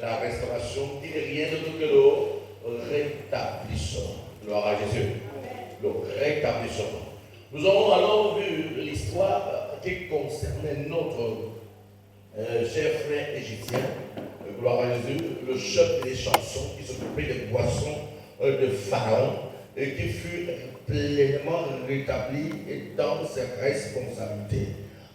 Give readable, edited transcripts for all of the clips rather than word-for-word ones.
la restauration qui n'est rien d'autre que le rétablissement. Gloire à Jésus. Le rétablissement. Nous avons alors vu l'histoire qui concernait notre cher frère égyptien, gloire à Jésus, le chef des chansons qui s'occupait des boissons de Pharaon et qui fut pleinement rétabli dans ses responsabilités.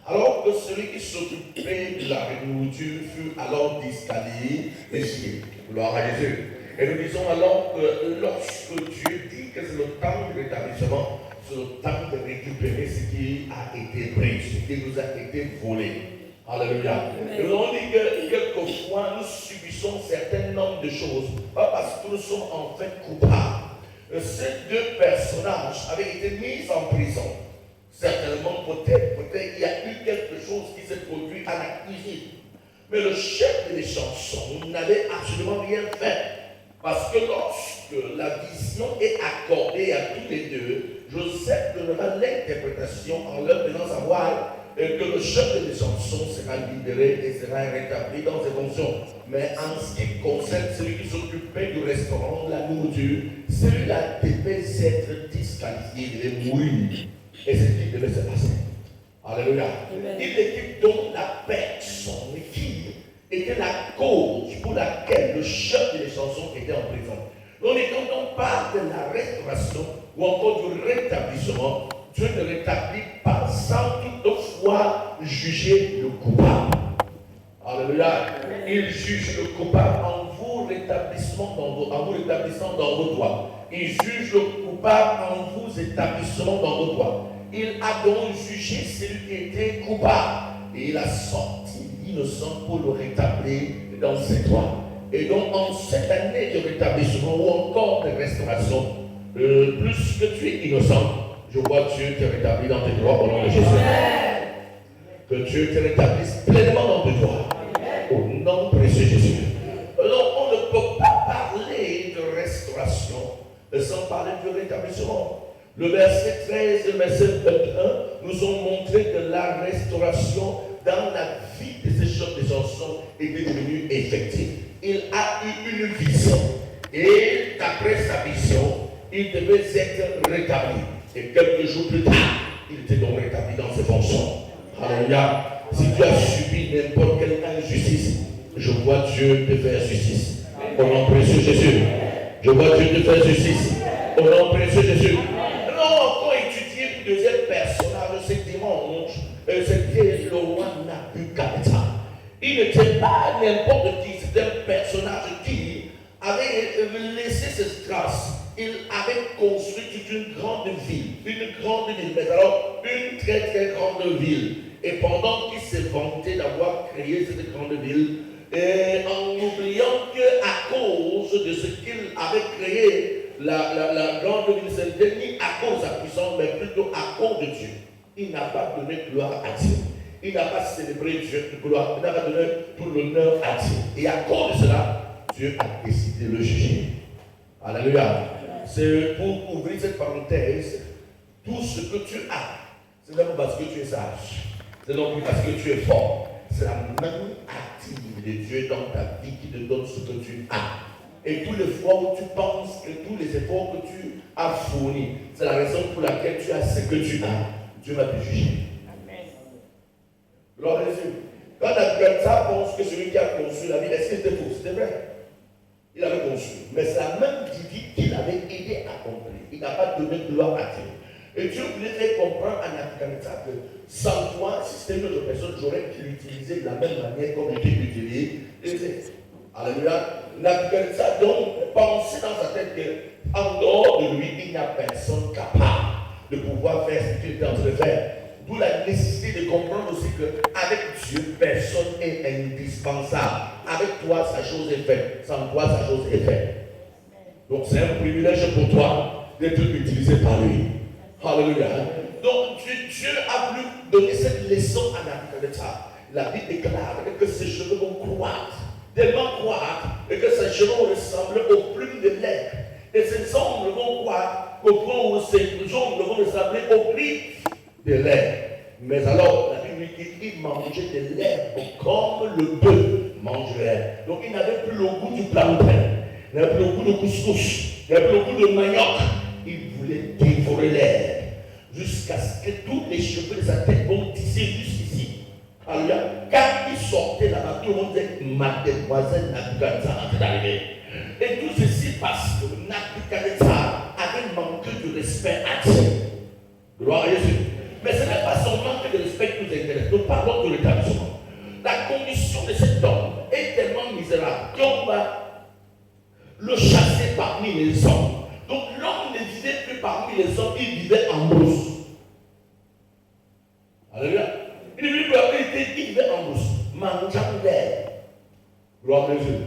Alors que celui qui s'occupait de la nourriture fut alors disqualifié. Gloire à Jésus. Et nous disons alors que lorsque Dieu dit que c'est le temps de rétablissement, c'est le temps de récupérer ce qui a été pris, ce qui nous a été volé. Alléluia. Et nous avons dit que quelquefois nous subissons certains nombres de choses, pas parce que nous sommes en fait coupables. Ces deux personnages avaient été mis en prison. Certainement, peut-être il y a eu quelque chose qui s'est produit à la cuisine. Mais le chef des chansons n'avait absolument rien fait. Parce que lorsque la vision est accordée à tous les deux, Joseph donnera l'interprétation en leur faisant savoir que le chef des chansons sera libéré et sera rétabli dans ses fonctions. Mais en ce qui concerne celui qui s'occupait du restaurant, de la nourriture, celui-là devait être disqualifié, il devait mourir. Et c'est ce qui devait se passer. Alléluia. Il était donc la personne qui était la cause pour laquelle le chef des chansons était en prison. Donc, quand on parle de la restauration ou encore du rétablissement, Dieu ne rétablit pas sans toutefois juger le coupable. Alléluia. Il juge le coupable en vous rétablissant dans vos droits. Il juge le coupable en vous établissant dans vos droits. Il a donc jugé celui qui était coupable. Et il a sorti l'innocent pour le rétablir dans ses droits. Et donc en cette année de rétablissement ou encore de restauration, plus que tu es innocent, je vois Dieu te rétablir dans tes droits au nom de Jésus. Que Dieu te rétablisse pleinement dans tes droits. Au nom précieux de Jésus. Alors on ne peut pas parler de restauration sans parler de rétablissement. Le verset 13 et le verset 21 nous ont montré que la restauration dans la vie de ces chefs de chansons était devenue effective. Il a eu une vision et d'après sa vision, il devait être rétabli. Et quelques jours plus tard, il était donc rétabli dans ses fonctions. Alléluia. Si tu as subi n'importe quelle injustice, je vois Dieu te faire justice. Au nom précieux de Jésus. Je vois Dieu te faire justice. Au nom précieux de Jésus. Alors, quand étudier le deuxième personnage, c'est dimanche, c'était le roi Nabuchodonosor. Il n'était pas n'importe qui, c'était un personnage qui avait laissé ses traces. Il avait construit toute une grande ville, mais alors une très très grande ville. Et pendant qu'il s'est vanté d'avoir créé cette grande ville, et en oubliant qu'à cause de ce qu'il avait créé, la grande ville, ce n'était ni à cause de sa puissance, mais plutôt à cause de Dieu. Il n'a pas donné gloire à Dieu. Il n'a pas célébré Dieu de gloire. Il n'a pas donné tout l'honneur à Dieu. Et à cause de cela, Dieu a décidé de le juger. Alléluia. C'est pour ouvrir cette parenthèse. Tout ce que tu as, c'est non parce que tu es sage. C'est non plus parce que tu es fort. C'est la main active de Dieu dans ta vie qui te donne ce que tu as. Et tous les fois où tu penses que tous les efforts que tu as fournis, c'est la raison pour laquelle tu as ce que tu as, Dieu va te juger. Amen. Gloire à Jésus. Quand Nabuchodonosor pense que celui qui a conçu la vie, est-ce que c'était faux? C'était vrai. Il avait conçu. Mais c'est la même divine qu'il avait aidé à accomplir. Il n'a pas donné gloire à Dieu. Et Dieu voulait faire comprendre à Nabuchodonosor que sans toi, si c'était une autre personne, j'aurais pu l'utiliser de la même manière comme il était utilisé. Alléluia. Nabuchodonosor donc pensait dans sa tête qu'en dehors de lui, il n'y a personne capable de pouvoir faire ce qu'il était en train de faire. D'où la nécessité de comprendre aussi qu'avec Dieu, personne n'est indispensable. Avec toi, sa chose est faite. Sans toi, sa chose est faite. Donc c'est un privilège pour toi d'être utilisé par lui. Alléluia. Donc Dieu a voulu donner cette leçon à Nabuchodonosor. La Bible déclare que ses cheveux vont croître, tellement croître, et que ses cheveux vont ressembler aux plumes de l'aigle. Et ses ongles vont croître au point où ses ongles vont ressembler aux griffes de l'aigle. Mais alors, la Bible dit qu'il mangeait de l'herbe comme le bœuf mange l'herbe. Donc il n'avait plus le goût du plantain, il n'avait plus le goût de couscous, il n'avait plus le goût de manioc. Il voulait dévorer l'herbe jusqu'à ce que tous les cheveux de sa tête vont tisser jusqu'ici. Alors, quand il sortait là-bas, tout le monde disait Mademoiselle Nabucodonosor est arrivée. Et tout ceci parce que Nabucodonosor avait manqué de respect à Dieu. Gloire à Jésus. Mais ce n'est pas son manque de respect qui nous intéresse. Nous parlons de l'établissement. La condition de cet homme est tellement misérable qu'on va le chasser parmi les hommes. Donc l'homme ne vivait plus parmi les hommes, il vivait en brousse. Alléluia. Il vivait en brousse, mangeant l'herbe. Gloire à Jésus.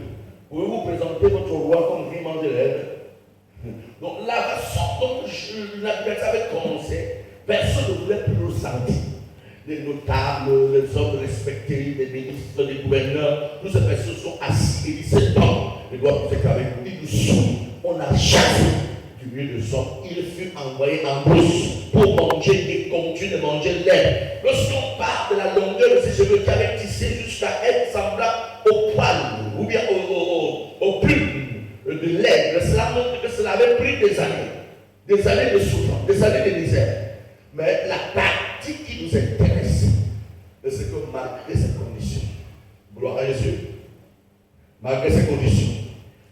Pouvez-vous présenter votre roi comme qui mange l'herbe? Donc la façon dont Nabucodonosor avait commencé, personne ne voulait plus le sentir. Les notables, les hommes respectés, les ministres, les gouverneurs, toutes ces personnes sont assis et disent cet homme, il doit vous être avec nous, il nous souffre. On a chassé du milieu de son, il fut envoyé en brousse pour manger et continuer de manger l'herbe. Lorsqu'on parle de la longueur de ses cheveux qui avaient tissé jusqu'à être semblable au poil ou bien au plume de l'herbe, cela montre que cela avait pris des années de souffrance, des années de misère. Mais la partie qui nous intéresse, c'est que malgré ces conditions, gloire à Jésus, malgré ces conditions,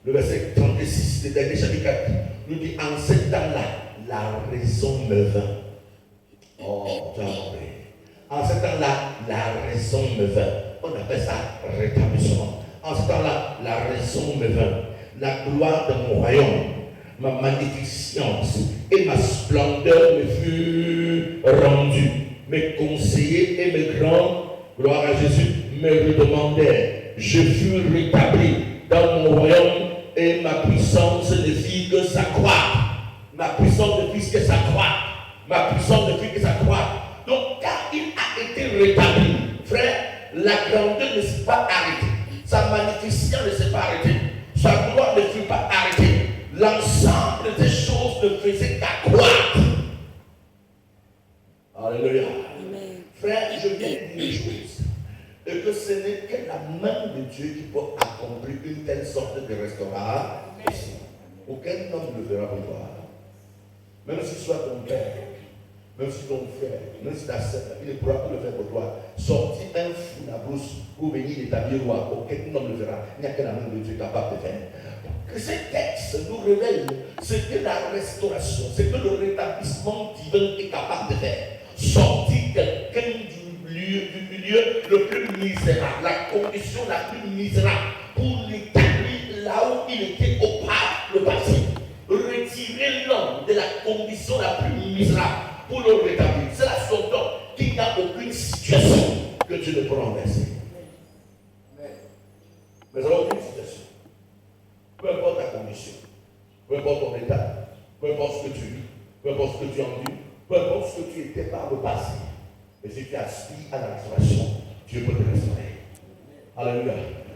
le verset 36 du dernier chapitre 4 nous dit en ce temps-là, la raison me vint. Oh, tu as compris. En ce temps-là, la raison me vint. On appelle ça rétablissement. En ce temps-là, la raison me vint. La gloire de mon royaume, ma magnificence et ma splendeur me fut rendue. Mes conseillers et mes grands, gloire à Jésus, me redemandèrent. Je fus rétabli dans mon royaume et ma puissance ne fit que s'accroître. Ma puissance ne fit que s'accroître. Ma puissance ne fit que s'accroître. Donc, quand il a été rétabli, frère, la grandeur ne s'est pas arrêtée. Sa magnificence ne s'est pas arrêtée. Sa gloire ne fut pas arrêtée. L'ensemble des choses ne faisait qu'accroître. Alléluia. Amen. Frère, je viens de dire une chose. Et que ce n'est que la main de Dieu qui peut accomplir une telle sorte de restauration. Aucun homme ne le fera pour toi. Même si ce soit ton père, même si ton frère, même si ta soeur, il ne pourra pas le faire pour toi. Sortir un fou la brousse pour venir l'établir roi, aucun homme ne le fera. Il n'y a que la main de Dieu capable de faire. Que ce texte nous révèle ce que la restauration, ce que le rétablissement divin est capable de faire. Sortir quelqu'un du milieu le plus misérable, la condition la plus misérable, pour l'établir là où il était le passé. Retirer l'homme de la condition la plus misérable pour le rétablir. C'est la son don qu'il n'y a aucune situation que Dieu ne peut renverser. Mais il n'y a aucune situation. Peu importe ta condition, peu importe ton état, peu importe ce que tu vis, peu importe ce que tu enduis, peu importe ce que tu étais par le passé. Et si tu aspires à la restauration, Dieu peut te restaurer. Alléluia.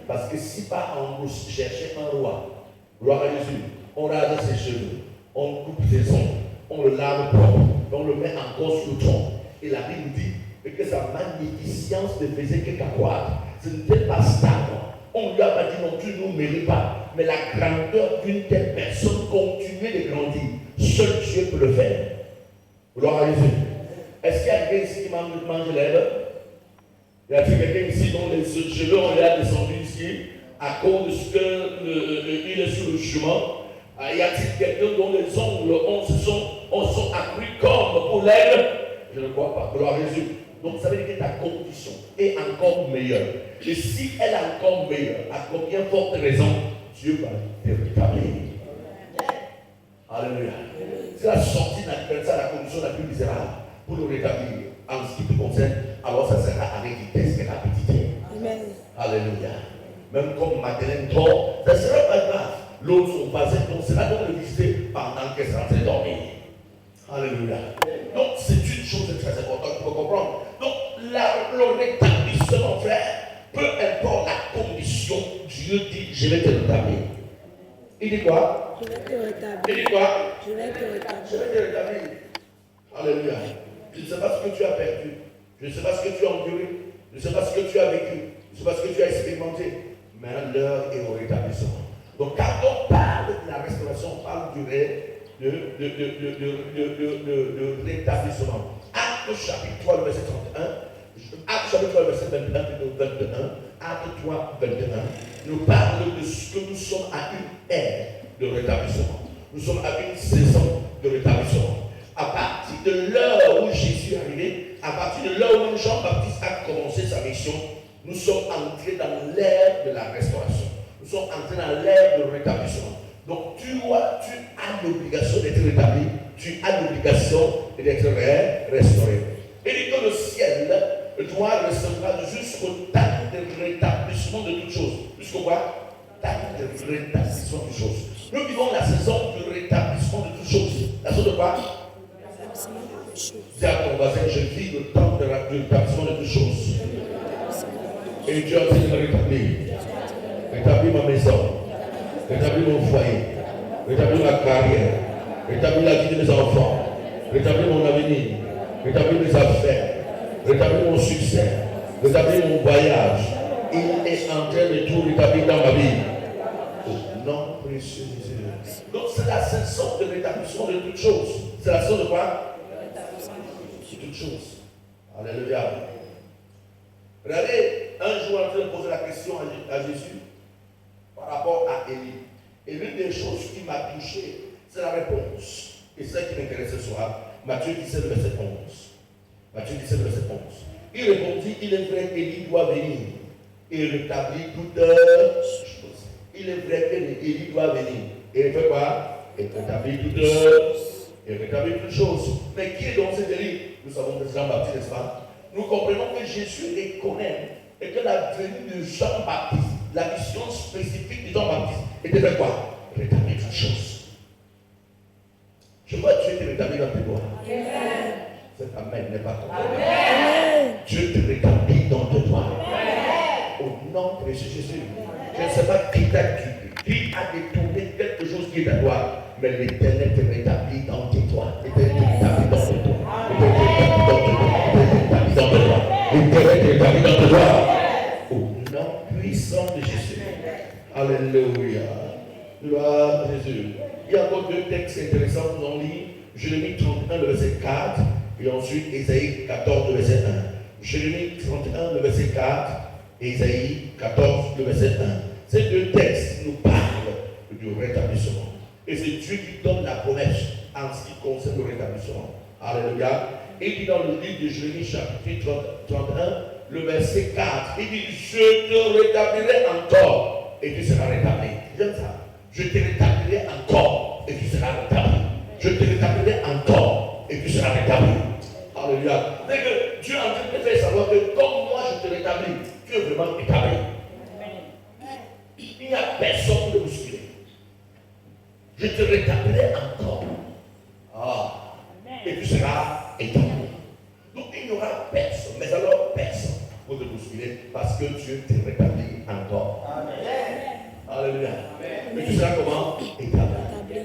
Parce que si par en brousse chercher un roi, gloire à Jésus, on rase ses cheveux, on coupe ses ongles, on le lave propre, on le met encore sur le tronc. Et la Bible dit que sa magnificence ne faisait que qu'accroître. Ce n'était pas stable. On lui a pas dit non, tu ne nous mérites pas. Mais la grandeur d'une telle personne continuait de grandir. Seul Dieu peut le faire. Gloire à Jésus. Est-ce qu'il y a quelqu'un ici qui mange l'herbe? Y a-t-il quelqu'un ici dont les cheveux ont l'air descendu ici à cause de ce qu'il est sur le chemin? Y a-t-il quelqu'un dont les ongles sont accrus comme pour l'herbe? Je ne crois pas. Gloire à Jésus. Donc ça veut dire que ta condition est encore meilleure. Et si elle est encore meilleure, à combien forte raison Dieu va te rétablir. Alléluia. C'est la sortie de la condition la plus misérable pour le rétablir. En ce qui te concerne, alors ça sera avec vitesse et rapidité. Amen. Alléluia. Même comme Madeleine dort, ça ne sera pas grave. L'autre, son voisin, on sera donc le visiter pendant qu'elle sera en train de dormir. Alléluia. Donc, c'est une chose très importante pour comprendre. Donc, le rétablissement, frère, peu importe la condition, Dieu dit, je vais te rétablir. Il dit quoi? Je vais te rétablir. Il dit quoi? Je vais te rétablir. Je vais te rétablir. Alléluia. Je ne sais pas ce que tu as perdu. Je ne sais pas ce que tu as enduré. Je ne sais pas ce que tu as vécu. Je ne sais pas ce que tu as expérimenté. Mais l'heure est au rétablissement. Donc quand on parle de la restauration, on parle du rétablissement. Acte chapitre 3, le verset 31. Acte chapitre 3, le verset 21, Acte 3, 21, nous parle de ce que nous sommes à une ère de rétablissement. Nous sommes à une saison de rétablissement. À partir de l'heure où Jésus est arrivé, à partir de l'heure où Jean-Baptiste a commencé sa mission, nous sommes entrés dans l'ère de la restauration. Nous sommes entrés dans l'ère de rétablissement. Donc tu as l'obligation d'être rétabli, tu as l'obligation d'être restauré. Et dit que le ciel doit recevoir jusqu'au temps de rétablissement de toutes choses. Jusqu'au quoi? Temps de rétablissement de toutes choses. Nous vivons la saison de rétablissement de toutes choses. La saison de quoi? Dis à ton voisin, je vis le temps de rétablissement de toutes choses. Et Dieu a dit de me rétablir. Rétablir ma maison. Rétablir mon foyer. Rétablir ma carrière. Rétablir la vie de mes enfants. Rétablir mon avenir. Rétablir mes affaires. Rétablir mon succès. Rétablir mon voyage. Il est en train de tout rétablir dans ma vie. Au nom précieux de Jésus. Donc c'est la saison de rétablissement de toutes choses. C'est la saison de quoi? De toutes choses. Alléluia. Regardez, un jour, en train de poser la question à Jésus par rapport à Élie. Et l'une des choses qui m'a touché, c'est la réponse. Et c'est ça qui m'intéresse ce soir. Matthieu 17, verset 11. Matthieu 17, verset 11. Il répondit, il est vrai qu'Élie doit venir et rétablir toutes choses. Il est vrai qu'Élie doit venir. Et il fait quoi? Et rétablir toutes choses. Et rétablir toutes choses. Mais qui est donc cet Élie? Nous savons que c'est Jean-Baptiste, n'est-ce pas? Nous comprenons que Jésus les connaît et que la venue de Jean-Baptiste, la mission spécifique de Jean-Baptiste était de quoi? Rétablir toutes choses. Je vois Dieu te rétablir dans tes doigts. Cet amen n'est pas ton amen. Dieu te rétablit dans tes doigts. Au nom de Jésus. Je ne sais pas qui a détourné quelque chose qui est à toi, mais l'Éternel te rétablit dans tes doigts. L'Éternel te rétablit dans tes doigts. L'Éternel te rétablit dans tes doigts. Au nom puissant de Jésus. Alléluia. Gloire à Jésus. Il y a encore deux textes intéressants que nous allons lire. Jérémie 31, le verset 4, et ensuite Ésaïe 14, le verset 1. Jérémie 31, le verset 4, et Ésaïe 14, le verset 1. Ces deux textes nous parlent du rétablissement. Et c'est Dieu qui donne la promesse en ce qui concerne le rétablissement. Alléluia. Et il dit dans le livre de Jérémie, chapitre 31, le verset 4, il dit, je te rétablirai encore, et tu seras rétabli. J'aime ça. Je te rétablirai encore, et tu seras rétabli. Je te rétablirai encore, et tu seras rétabli. Alléluia. C'est que Dieu est en train de te faire savoir que comme moi je te rétablis, tu es vraiment établi. Il n'y a personne pour te bousculer. Je te rétablirai encore. Et tu seras établi. Donc il n'y aura personne, mais alors personne pour te bousculer parce que Dieu te rétablit encore. Amen. Alléluia. Mais tu seras comment? Établi.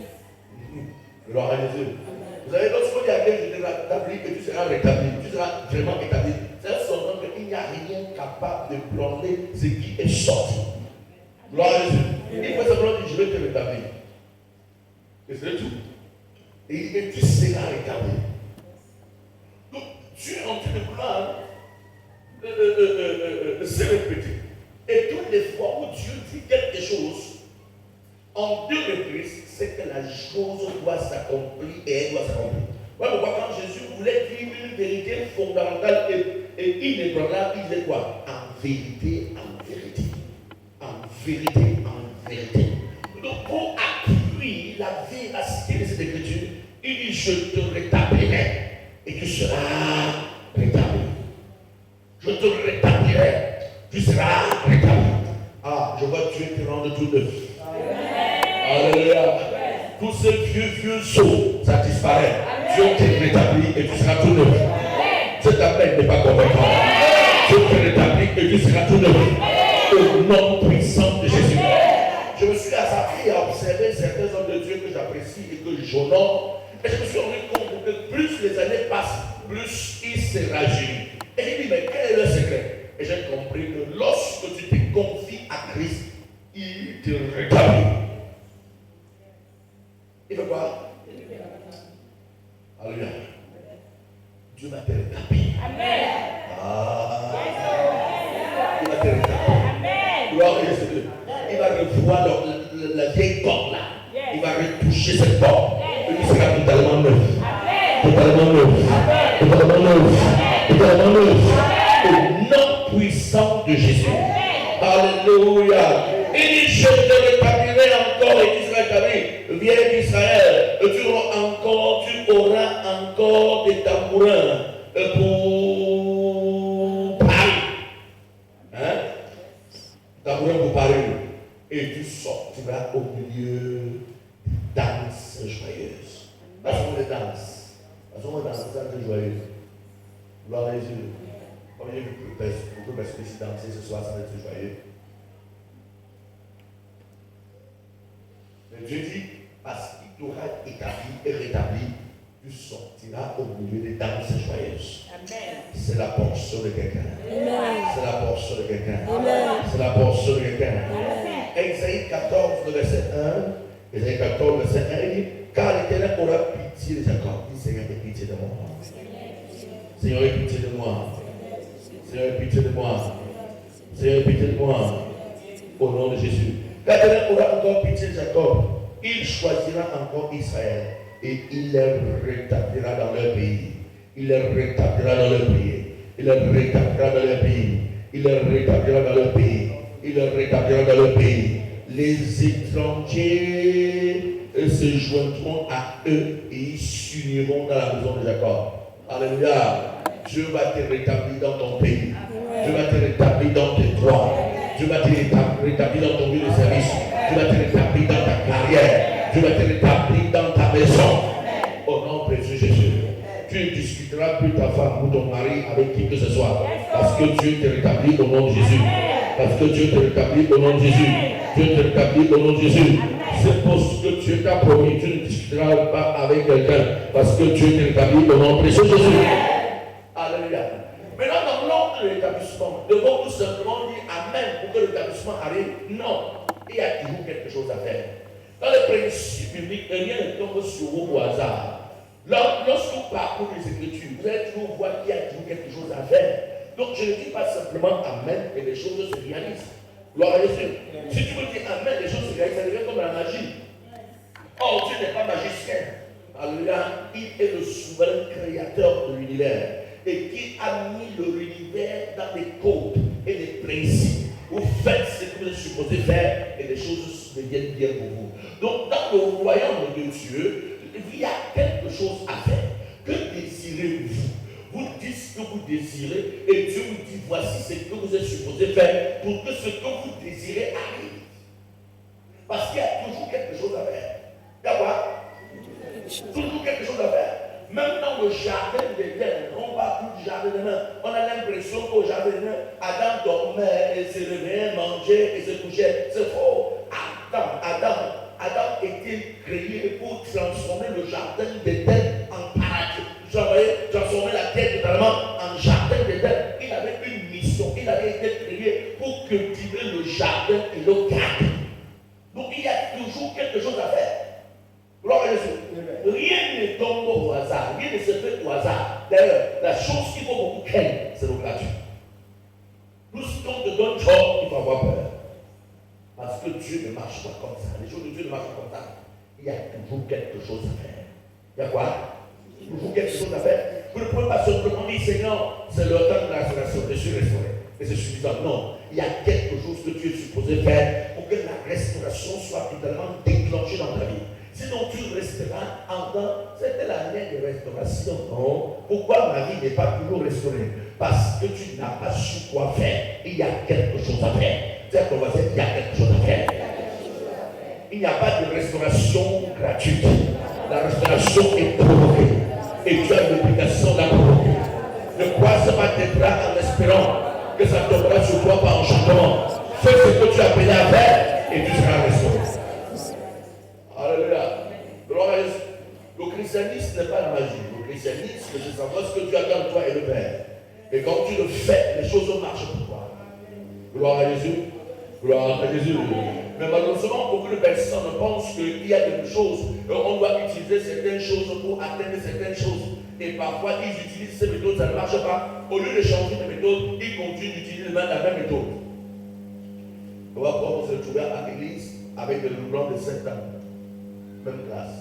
Gloire à Jésus. Vous savez, lorsqu'on dit à quelqu'un, je te rétablis et tu seras rétabli, tu seras vraiment établi. C'est son nom qu'il n'y a rien capable de blonder ce qui est sorti. Gloire à Jésus. Il faut simplement dire, je vais te rétablir. Et c'est tout. Et tu seras rétabli. Donc, Dieu est en train de vouloir se répéter. Et toutes les fois où Dieu dit quelque chose, en deux reprises, c'est que la chose doit s'accomplir et elle doit s'accomplir. Voilà pourquoi quand Jésus voulait dire une vérité fondamentale et inébranlable, il disait quoi? En vérité, en vérité. En vérité, en vérité. Donc pour appuyer la véracité de cette écriture, il dit, je te rétablirai et tu seras rétabli. Je te rétablirai, tu seras rétabli. Ah, je vois Dieu te rendre tout neuf. Alléluia. Tous ces vieux sauts, ça disparaît. Dieu te rétablit et tu seras tout neuf. Cet appel n'est pas convaincant. Dieu te rétablit et tu seras tout neuf. Au nom puissant de Jésus. Je me suis assis à observer certains hommes de Dieu que j'apprécie et que j'honore. Et je me suis rendu compte que plus les années passent, plus ils se rajeunissent. Et il dit, mais quel est le secret? Et j'ai compris que lorsque tu te confies à Christ, il te rétablit. Il fait quoi? Alléluia. Dieu va te rétablir. Amen. Il va te rétablir. Gloire à Jésus. Il va revoir la vieille porte là. Il va retoucher cette porte. Il sera totalement neuf. Totalement neuf. Totalement neuf. Totalement neuf. Au nom puissant de Jésus. Alléluia. Il dit, je te rétablirai encore et tu seras établi. Viens d'Israël. Tu auras encore des tambourins pour Paris. Hein? Tambourin pour Paris. Et tu sortiras au milieu des danses joyeuses. Pas seulement des danses. Pas seulement des danses joyeuses. Gloire à Jésus. Combien de vous pouvez ici danser ce soir sans être joyeux? Mais Dieu dit, parce qu'il t'aura établi et rétabli, tu sortiras au milieu des danses joyeuses. Amen. C'est la portion de quelqu'un. C'est la portion de quelqu'un. C'est la portion de quelqu'un. Ésaïe 14, le verset 1. Ésaïe 14, le verset 1, il dit, car l'Éternel aura pitié de Jacob. Dis, Seigneur, aie pitié de moi. Seigneur, aie pitié de moi. Seigneur, aie pitié de moi. Seigneur, aie pitié de moi. Au nom de Jésus. L'Éternel aura encore pitié de Jacob. Il choisira encore Israël. Et il les rétablira dans leur pays. Il les rétablira dans leur pays. Il les rétablira dans leur pays. Il les rétablira dans leur pays. Il les rétablira dans leur pays. Les étrangers se joindront à eux et ils s'uniront dans la maison de Jacob. Alléluia. Dieu va te rétablir dans ton pays. Dieu va te rétablir dans tes droits. Dieu va te rétablir dans ton lieu de service. Dieu va te rétablir dans ta carrière. Dieu va te rétablir dans ta maison. Au nom précieux Jésus. Tu ne discuteras plus ta femme ou ton mari avec qui que ce soit. Parce que Dieu te rétablit au nom de Jésus. Parce que Dieu te rétablit au nom de Jésus. Dieu te rétablit au nom de Jésus. C'est pour ce que Dieu t'a promis. Tu ne discuteras pas avec quelqu'un. Parce que Dieu te rétablit au nom précieux Jésus. Alléluia. Maintenant, dans l'ordre de l'établissement, devons tout simplement dire Amen pour que l'établissement arrive. Non. Il y a toujours quelque chose à faire. Dans les principes bibliques, rien ne tombe sur vous au hasard. Lorsque vous parcourez les Écritures, vous allez toujours voir qu'il y a toujours quelque chose à faire. Donc je ne dis pas simplement Amen et les choses se réalisent. Gloire à Jésus. Si tu veux dire Amen, les choses se réalisent, ça devient comme la magie. Or, Dieu n'est pas magicien. Alléluia. Il est le souverain créateur de l'univers et qui a mis l'univers dans des codes et des principes. Vous faites ce que vous êtes supposé faire et les choses deviennent bien pour vous. Donc, dans le royaume de Dieu, il y a quelque chose à faire. Que désirez-vous? Vous dites ce que vous désirez et Dieu vous dit voici ce que vous êtes supposé faire pour que ce que vous désirez arrive. Parce qu'il y a toujours quelque chose à faire. Il y a quoi? Toujours quelque chose à faire. Même dans le jardin d'Éden, on ne parle plus du jardin d'Éden. On a l'impression qu'au jardin d'Éden, Adam dormait et se réveillait, mangeait et se couchait. C'est faux. Adam était créé pour transformer le jardin d'Éden en paradis. Transformer la terre totalement en jardin d'Éden. Il avait une mission. Il avait été créé pour cultiver le jardin et le garder. Donc il y a toujours quelque chose à faire. Gloire à Jésus. Rien ne tombe au hasard. Rien ne se fait au hasard. D'ailleurs, la chose qu'il faut beaucoup craindre, c'est le gratuit. Lorsqu'on te donne job, il faut avoir peur. Parce que Dieu ne marche pas comme ça. Les choses de Dieu ne marchent pas comme ça. Il y a toujours quelque chose à faire. Il y a quoi? Toujours quelque chose à faire. Vous ne pouvez pas simplement dire, Seigneur, c'est le temps de la restauration. Je suis restauré. Et c'est suffisant. Non. Il y a quelque chose que tu es supposé faire pour que la restauration soit totalement déclenchée dans ta vie. Sinon, tu resteras en temps. C'était l'année de restauration. Non. Pourquoi ma vie n'est pas toujours restaurée? Parce que tu n'as pas su quoi faire. Il y a quelque chose à faire. C'est qu'on va dire qu'il y a quelque chose à faire. Il n'y a pas de restauration gratuite. La restauration est provoquée. Et tu as l'obligation de la provoquer. Ne croise pas tes bras en espérant que ça tombera sur toi par enchantement. Fais ce que tu as appelé à faire et tu seras restauré. Alléluia. Gloire à Jésus. Le christianisme n'est pas la magie. Le christianisme, c'est savoir ce que Dieu attend de toi et le faire. Et quand tu le fais, les choses marchent pour toi. Gloire à Jésus. Gloire à Jésus. Mais malheureusement, beaucoup de personnes pensent qu'il y a des choses, on doit utiliser certaines choses pour atteindre certaines choses. Et parfois, ils utilisent ces méthodes, ça ne marche pas. Au lieu de changer de méthode, ils continuent d'utiliser la même méthode. On va pouvoir se retrouver à l'église avec des doublons de 7 ans. Même classe.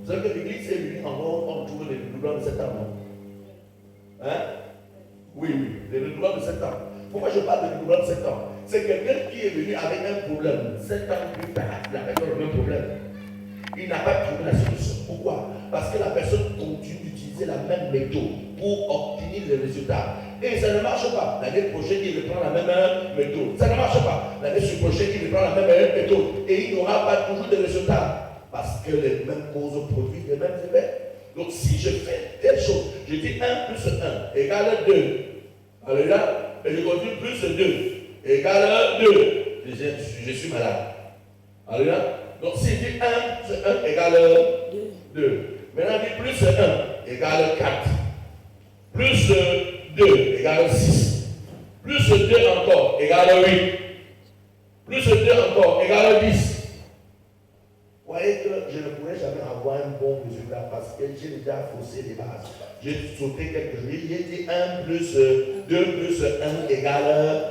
Vous savez que l'église est venue encore, on trouve des doublons de 7 ans, non? Hein? Oui, des doublons de 7 ans. Pourquoi je parle de doublons de 7 ans? C'est quelqu'un qui est venu avec un problème. 7 ans plus tard, la personne a le même problème. Il n'a pas trouvé la solution. Pourquoi? Parce que la personne continue d'utiliser la même méthode pour obtenir les résultats. Et ça ne marche pas. L'année prochaine, il reprend la même méthode. Ça ne marche pas. L'année prochaine, il reprend la même méthode. Et il n'aura pas toujours de résultats. Parce que les mêmes causes produisent les mêmes effets. Donc si je fais telle chose, je dis 1 plus 1 égale 2. Alléluia. Et je continue plus 2 égale 2. Je suis malade. Alléluia. Donc si je dis 1 plus 1 égale 2. Maintenant, je dis plus 1 égale 4. Plus 2 égale 6. Plus 2 encore égale 8. Plus 2 encore égale 10. Vous voyez que je ne pourrais jamais avoir un bon résultat parce que j'ai déjà faussé les bases. J'ai sauté quelque chose. J'ai dit 1 plus 2 plus 1 égale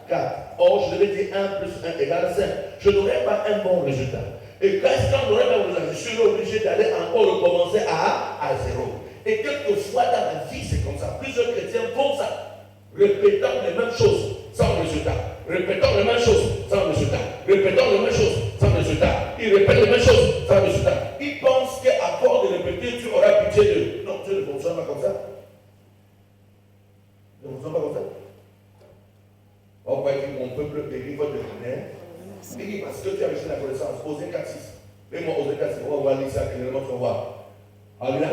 4. Or, je devais dire 1 plus 1 égale 5. Je n'aurais pas un bon résultat. Et quand on n'aurait pas un bon résultat, je suis obligé d'aller encore recommencer à 0. Et quelquefois dans la vie, c'est comme ça. Plusieurs chrétiens font ça. Répétant les mêmes choses sans résultat. Répétant les mêmes choses sans résultat. Répétant les mêmes choses sans résultat. Ils répètent les mêmes choses sans résultat. Ils pensent qu'à force de répéter, tu auras pitié d'eux. Non, Dieu ne fonctionne pas comme ça. Ne fonctionne pas comme ça. On voit que mon peuple périt votre ténèbres. Et parce que tu as reçu la connaissance. Osée 4.6. Mets-moi Osée 4.6. On va voir ça clairement, tu vas voir. Alléluia.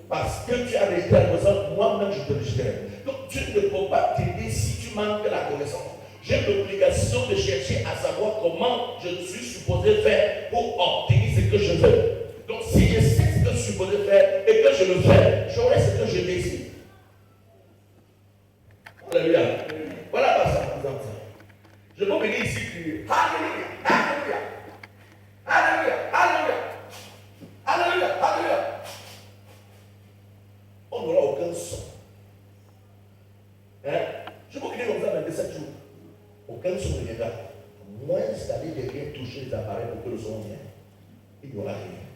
Parce que tu as rejeté la connaissance, moi-même je te rejetterai. Donc tu ne peux pas t'aider si tu manques la connaissance. J'ai l'obligation de chercher à savoir comment je suis supposé faire pour obtenir ce que je veux. Donc si je sais ce que je suis supposé faire et que je le fais, j'aurai ce que je désire. Alléluia. Voilà par ça, par exemple. Je peux venir ici crier Alléluia, Alléluia, Alléluia, Alléluia, Alléluia, Alléluia. On n'aura aucun son. Hein? Je peux crier comme ça dans 7 jours. Aucun son ne viendra. Moins d'aller derrière toucher les appareils pour que le son vienne. Il n'y aura rien.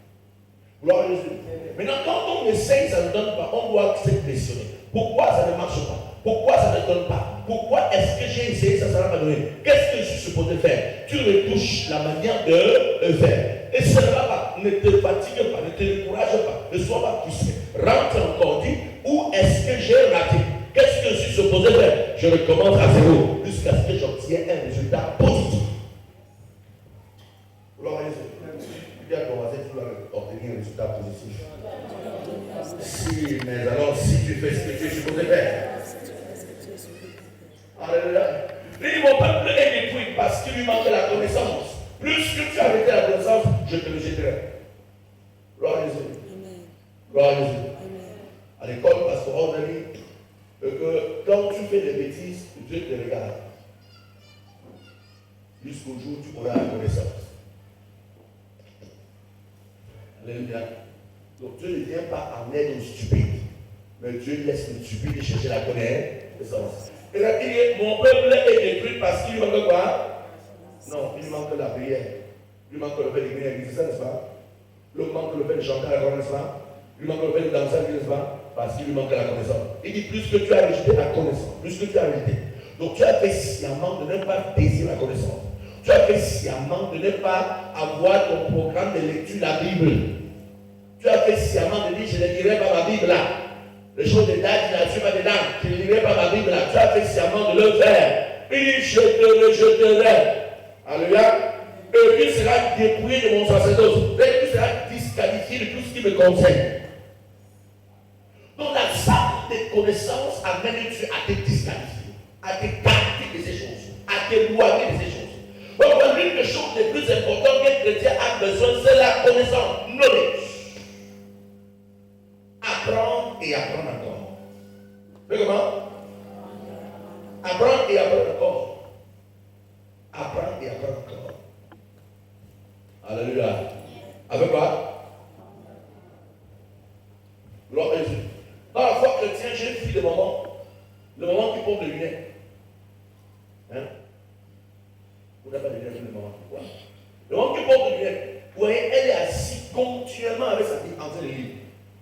Gloire à Jésus. Maintenant, quand on essaye, ça ne donne pas. On doit se questionner. Pourquoi ça ne marche pas? Pourquoi ça ne donne pas? Pourquoi est-ce que j'ai essayé, ça ne va pas donner? Qu'est-ce que je suis supposé faire? Tu retouches la manière de faire. Et ça ne va pas. Ne te fatigue pas, ne te décourage pas, ne sois pas poussé. Rentre encore, dis où est-ce que j'ai raté? Qu'est-ce que je suis supposé faire? Je recommence à 0 jusqu'à ce que j'obtienne un résultat positif. Gloire à Jésus. Tu as commencé, tu dois obtenir un résultat positif. Si, mais alors si tu fais ce que tu es supposé faire. Alléluia. Mon peuple est détruit parce qu'il lui manque la connaissance. Plus que tu as arrêté la connaissance, je te le jetterai. Gloire à Jésus. Gloire à Jésus. À l'école pastorale, on a dit que quand tu fais des bêtises, Dieu te regarde. Jusqu'au jour où tu auras la connaissance. Alléluia. Donc Dieu ne vient pas en aide aux stupides, mais Dieu laisse les stupides chercher la connaissance. Et là, il dit, mon peuple est détruit parce qu'il lui manque quoi? Non, il lui manque la prière. Il lui manque le fait de venir à l'église, c'est ça, n'est-ce pas? Il lui manque le fait de chanter à la connaissance, n'est-ce pas? Il lui manque le fait de danser à l'église, n'est-ce pas? Parce qu'il lui manque la connaissance. Il dit, plus que tu as rejeté la connaissance, plus que tu as rejeté. Donc tu as fait sciemment de ne pas désirer la connaissance. Tu as fait sciemment de ne pas avoir ton programme de lecture, la Bible. Tu as fait sciemment de dire, je ne lirai pas ma Bible là. Les choses de date, je ne suis pas dedans. Je ne lirai pas ma Bible là. Tu as fait sciemment de le faire. Il dit, je te rejetterai. Alléluia. Et tu seras dépouillé de mon sacerdoce. Et tu seras disqualifié de tout ce qui me concerne. Donc la salle de connaissances amène-tu à te disqualifier, à te capter de ces choses, à t'éloigner de ces choses. Donc l'une des choses les plus importantes qu'un chrétien a besoin, c'est la connaissance, knowledge. Apprendre et apprendre encore. Mais comment? et apprendre encore. Apprendre et apprendre encore. Alléluia. Avec quoi? Gloire à Jésus. Dans la foi chrétienne, j'ai une fille de maman. Le moment qui porte des lunettes. Hein? Vous n'avez pas de lunettes, le moment qui porte. Le moment qui porte des lunettes. Vous voyez, elle est assise continuellement avec sa vie en train de lire,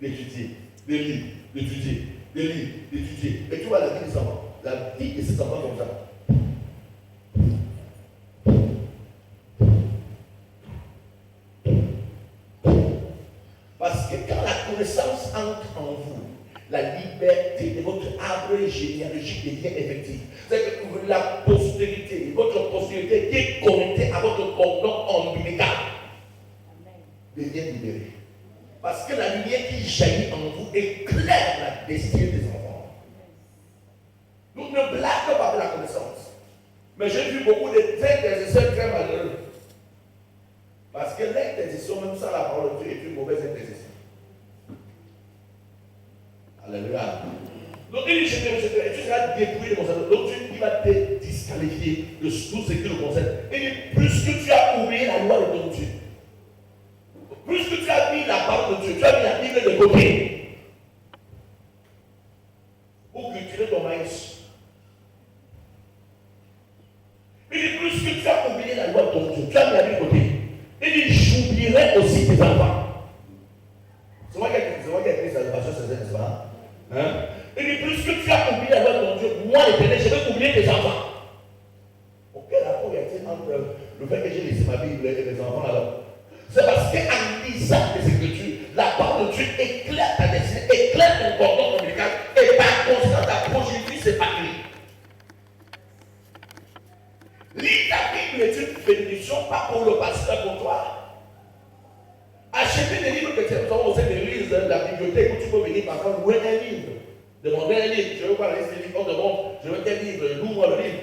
d'étudier, de lire, d'étudier, de lire, d'étudier. Et tu vois la vie des enfants. La vie de ces enfants comme ça. Parce que quand la connaissance entre en vous, la liberté de votre arbre généalogique devient effective. C'est que la postérité, votre postérité qui est connectée à votre cordon ombilical devient libérée. Parce que la lumière qui jaillit en vous éclaire la destinée des enfants. Nous ne blaguons pas de la connaissance. Mais j'ai vu beaucoup d'intercesseurs très malheureux. Parce que l'intercession, même sans la parole de Dieu, est une mauvaise intercession. Alléluia. Donc il dit, tu seras dépouillé de mon cerveau. Donc il va te disqualifier de tout ce qui le concerne. Il dit, plus que tu as oublié la loi de ton Dieu, plus que tu as mis la parole de Dieu, tu as mis la Bible de côté pour cultiver ton maïs. Il dit, plus que tu as oublié la loi de ton Dieu, tu as mis la Bible de côté. Il dit, j'oublierai aussi tes enfants. C'est moi qui ai écrit ça, n'est-ce pas? Hein? Il dit, plus que tu as oublié la loi de ton Dieu, moi l'Éternel, je vais oublier tes enfants. Quel rapport y a-t-il entre le fait que j'ai laissé ma Bible et mes enfants alors? C'est parce qu'en lisant les Écritures, la parole de Dieu éclaire ta destinée, éclaire ton cordon ombilical, et par conséquent ta progéniture s'épanouit. Lire ta Bible est une bénédiction, pas pour le pasteur, pour toi. Acheter des livres que tu as au sein de l'église, la bibliothèque où tu peux venir parfois louer un livre. Demander un livre, je veux voir la liste des livres, on demande, je veux quel livre, loue-moi le livre.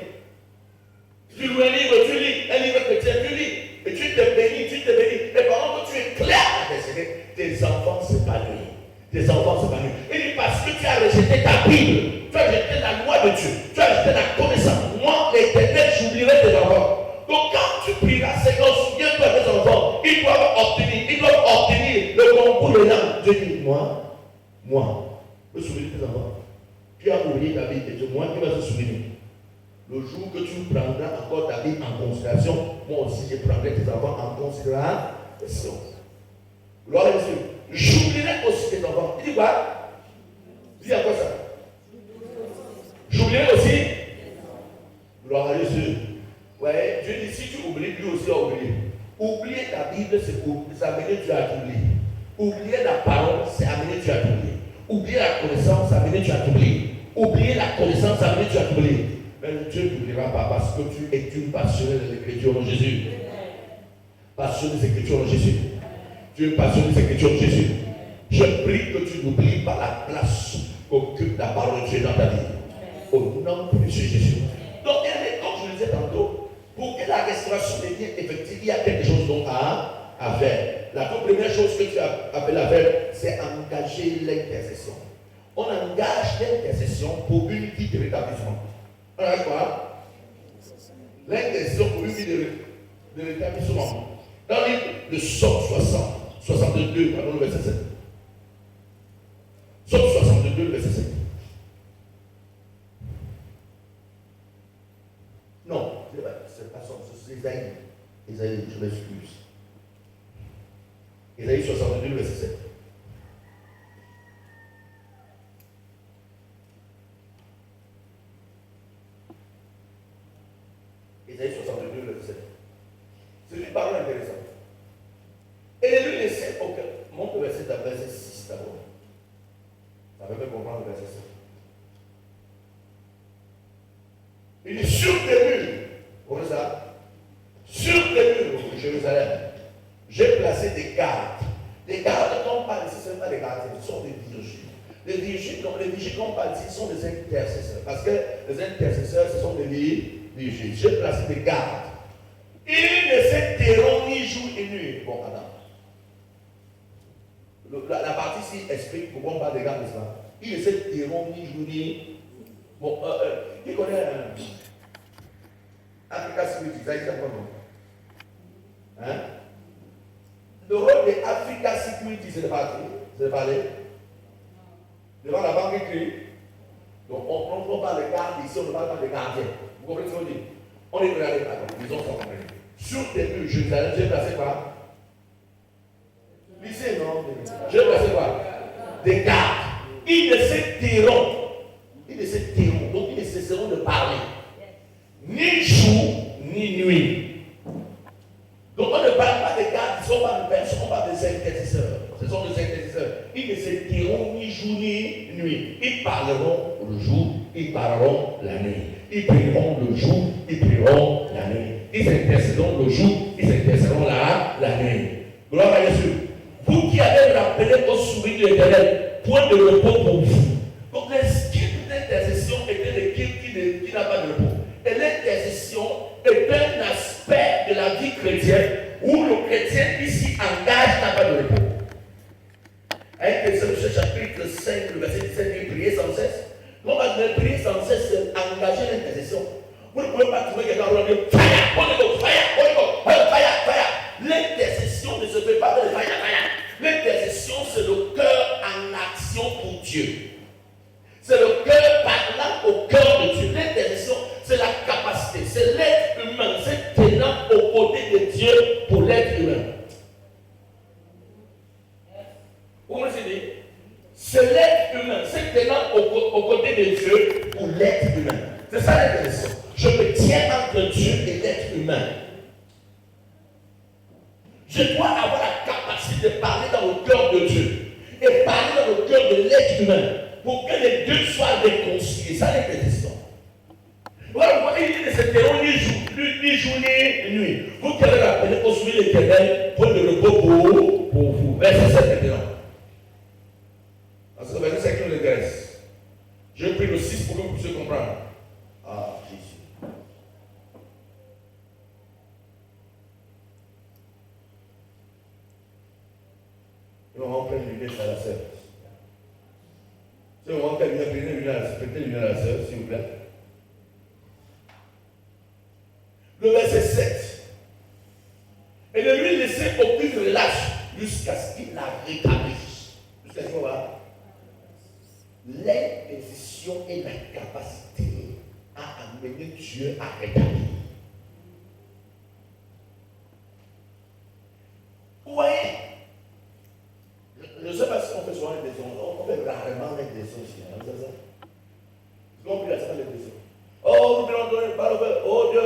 Tu loues un livre, tu lis, un livre chrétien, tu lis, et tu te bénis, et pendant que tu éclaires la destinée, tes enfants s'épanouissent. Tes enfants s'épanouissent. Il dit parce que tu as rejeté ta Bible, tu as rejeté la loi de Dieu, tu as rejeté la connaissance. Moi, l'Éternel, j'oublierai tes enfants. Donc quand tu prieras, Seigneur, souviens-toi de tes enfants, ils doivent obtenir le concours de l'âme. Dieu dit, moi, je me souviens de tes enfants. Tu as oublié ta vie, et moi qui vas se souvenir. Le jour que tu prendras encore ta vie en considération, moi aussi je prendrai tes enfants en considération. Gloire à Dieu. J'oublierai aussi tes enfants. Il dit quoi? Dis encore ça. J'oublierai aussi. Gloire à Jésus. Ouais, Dieu dit si tu oublies, lui aussi a oublié. Oublier ta Bible, c'est amener Dieu à t'oublier. Oublier la parole, c'est amener Dieu à t'oublier. Oublier la connaissance, c'est amener Dieu à t'oublier. Oublier la connaissance, c'est amener Dieu à t'oublier. Mais Dieu ne t'oubliera pas parce que tu es une passionnée de l'Écriture en Jésus. Passionnée des Écritures en Jésus. Tu es passionné des Écritures en Jésus. Je prie que tu n'oublies pas la place qu'occupe la parole de Dieu dans ta vie. Au nom de Jésus. Donc, comme je le disais tantôt, pour que la restauration devienne effective, il y a quelque chose donc à faire. La toute première chose que tu appelles à faire, c'est engager l'intercession. On engage l'intercession pour une vie de rétablissement. On engage quoi? L'intercession pour une vie de rétablissement. Dans le livre de Psaume 62, pardon, le verset 7. Psaume 62, le verset 7. Non, c'est pas Psaume, c'est Isaïe. Isaïe, je m'excuse. Isaïe 62, le verset 7. Isaïe 62, le verset 7. C'est une parole intéressante. Et lui laissait au cœur. Montre le verset 6 d'abord. Ça peut pas comprendre le verset 7. Il dit sur tes murs, vous voyez ça? Sur tes murs de Jérusalem, j'ai placé des gardes. Les gardes qu'on parle ici, ce ne sont pas des gardes, ce sont des vigiles. Les vigiles qu'on parle ici sont des intercesseurs. Parce que les intercesseurs, ce sont des vigiles. J'ai placé des gardes. Ils ne se tairont ni jour et nuit. Bon, attends. La partie ici explique pourquoi on parle des gardes de ça. Ils ne se tairont ni jour ni nuit. Bon, qui connaît Africa Security, ça existe encore non? Hein? Le rôle de Africa Security, c'est de parler devant la banque écrite. Donc on parle de garde ici, on ne parle pas de gardien. Vous comprenez ce qu'on dit? On est regardé par contre, les autres sont compris. Sur tes murs, Jérusalem, j'ai placé quoi? Lycée, non? J'ai placé quoi? Des gardes. Ils ne se tairont. Donc ils ne cesseront de parler. Ni jour, ni nuit. Donc on ne parle pas des gardes, ils ne sont pas de personnes, on parle des intercesseurs. Ce sont des intercesseurs. Ils ne se tairont ni jour ni nuit. Ils parleront le jour, ils parleront la nuit. Ils prieront le jour, ils prieront la nuit. Ils intercéderont le jour, ils intercéderont la nuit. Gloire à Jésus. Vous qui avez rappelé au souvenir de l'Éternel, point de repos pour vous. Donc l'esprit de l'intercession était le qui n'a pas de repos. Et l'intercession est un aspect de la vie chrétienne où le chrétien ici engage n'a pas de repos. Avec ce chapitre 5, le verset 17, il priait sans cesse. On va prier sans cesse, c'est engager l'intercession. Vous ne pouvez pas trouver quelqu'un qui va dire fire, Holy Ghost, fire. L'intercession ne se fait pas de fire. L'intercession, c'est le cœur en action pour Dieu. C'est le cœur parlant au cœur de Dieu. L'intercession, c'est la capacité, c'est l'être humain, c'est tenant aux côtés de Dieu pour l'être humain. Vous me dit? C'est l'être humain, c'est tenant aux côtés de Dieu pour l'être humain. C'est ça l'intercession. Je me tiens entre Dieu et l'être humain. Je dois avoir la capacité de parler dans le cœur de Dieu et parler dans le cœur de l'être humain pour que les deux soient réconciliés. Ça l'intercession. Voilà, il ne s'interrompt ni jour ni nuit. Vous qui avez rappelé au souvenir de l'Éternel, point de repos pour vous. Verset 7 maintenant. Parce que le verset 5 nous intéresse. J'ai pris le 6 pour que vous puissiez comprendre. Ah, Jésus. Et on va prendre une lunette à la sœur. Si on va prendre une lunette à la sœur, s'il vous plaît. Le verset 7. Et ne lui laissez aucune relâche jusqu'à ce qu'il la rétablisse. Jusqu'à ce qu'on va. L'intercession est la capacité à amener Dieu à rétablir. Vous voyez, je ne sais pas si on fait souvent les décisions. On fait rarement les décisions ici. C'est ça? Vous comprenez, c'est pas les décisions. Oh, nous devons pas le faire. Oh Dieu.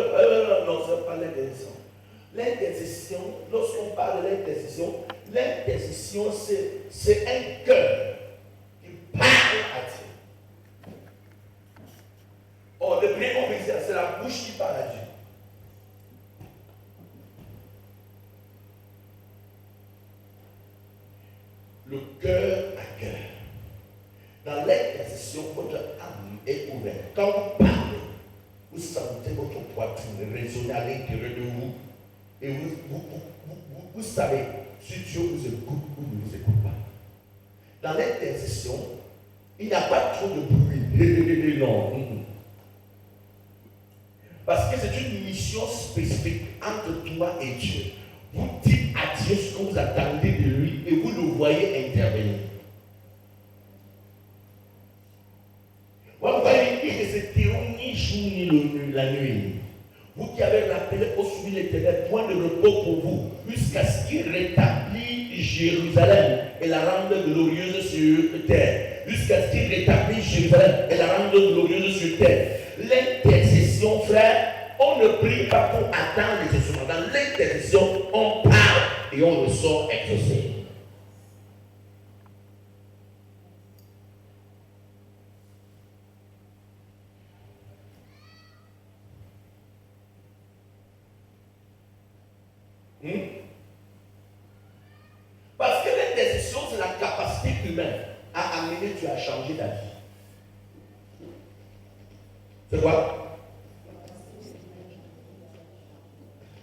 Non, ce n'est pas l'intercession. L'intercession, lorsqu'on parle de l'intercession, c'est un cœur qui parle à Dieu. Oh, le premier qu'on fait, c'est la bouche qui parle à Dieu. Le cœur à cœur. Dans l'intercession, votre âme est ouverte. Quand vous parlez, vous sentez votre poitrine résonner à l'intérieur de vous. Et vous savez si Dieu vous écoute ou ne vous écoute pas. Dans l'intercession, il n'y a pas trop de bruit. Non. Parce que c'est une mission spécifique entre toi et Dieu. Vous dites à Dieu ce que vous attendez de lui et vous le voyez intervenir. Vous voyez, il ne se tairont ni jour ni la nuit. Vous qui avez rappelé au souvenir l'Éternel, point de repos pour vous, jusqu'à ce qu'il rétablisse Jérusalem et la rende glorieuse sur terre. Jusqu'à ce qu'il rétablisse Jérusalem et la rende glorieuse sur terre. L'intercession, frère, on ne prie pas pour attendre les exaucements. Dans l'intercession, on parle et on ressort exaucé. Parce que l'intercession, c'est la capacité humaine à amener Dieu à changer ta vie. C'est quoi?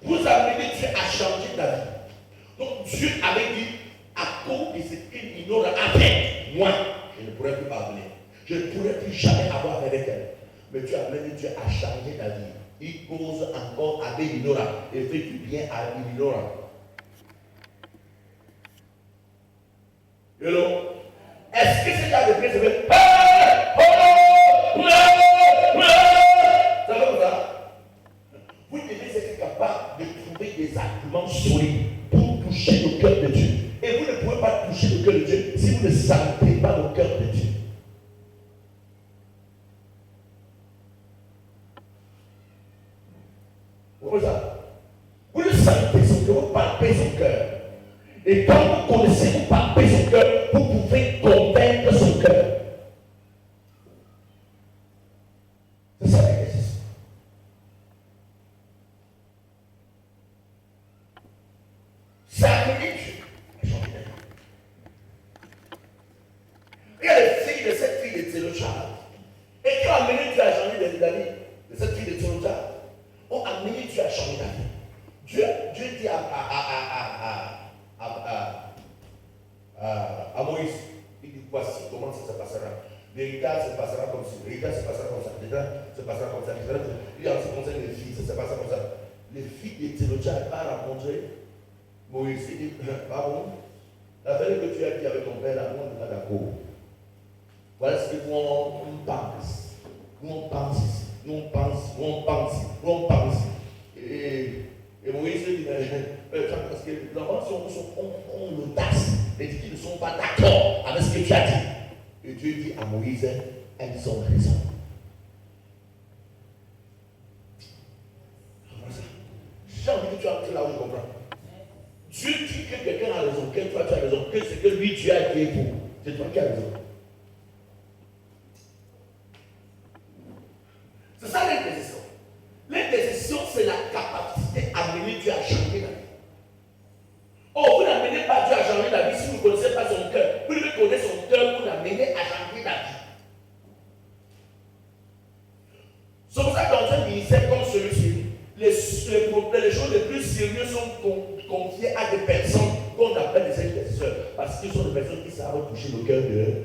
Vous amenez Dieu à changer ta vie. Donc Dieu avait dit, à cause de ce qu'il ignore avec moi, je ne pourrais plus parler. Je ne pourrais plus jamais avoir avec elle. Mais tu as amené Dieu à changer ta vie. il cause encore à Bélinora et fait du bien à Bélinora. Est-ce que c'est là de prière, ça fait ça va comme ça? Vous devez être capable de trouver des arguments solides pour toucher le cœur de Dieu. Et vous ne pouvez pas toucher le cœur de Dieu si vous ne sentez pas le cœur de Dieu. Vous voyez ça? Vous le sentez son cœur, vous palpez son cœur. Et quand vous connaissez, vous palpez son cœur, vous pouvez convaincre son cœur. C'est ça l'exercice. Ça a amené Dieu. Il y a les filles de cette fille de Thélochard. Et qui ont amené Dieu à changer des amis de cette fille de Thélochard. Ont amené Dieu à changer d'avis. Dieu dit à Moïse, il dit voici comment ça se passera. L'héritage se passera comme ça, l'héritage se passera comme ça, l'héritage se passera comme ça. Il y a en ce qui concerne les filles, ça se passera comme ça. Les filles de Thélochard pas rencontré Moïse. Il dit, pardon, la veille que tu as dit avec ton père, là, on n'est pas d'accord. Voilà ce que nous on pense. Nous on pense ici. Nous on pense, nous on pense, nous on pense. Et Moïse dit, parce que les enfants ont l'audace, mais ils ne sont pas d'accord avec ce que tu as dit. Et Dieu dit à Moïse, elles ont raison. J'ai envie que tu entres là où je comprends. Dieu dit que quelqu'un a raison, que toi tu as raison, que c'est que lui tu as dit pour. C'est toi qui as raison. C'est ça l'intercession. L'intercession, c'est la capacité à amener Dieu à changer la vie. Oh, vous n'amenez pas Dieu à changer la vie si vous ne connaissez pas son cœur. Vous devez connaître son cœur, vous l'amenez à changer la vie. C'est pour ça que dans un ministère comme celui-ci, les choses les plus sérieuses sont confiées à des personnes qu'on appelle des intercesseurs. Parce qu'ils sont des personnes qui savent toucher le cœur de Dieu.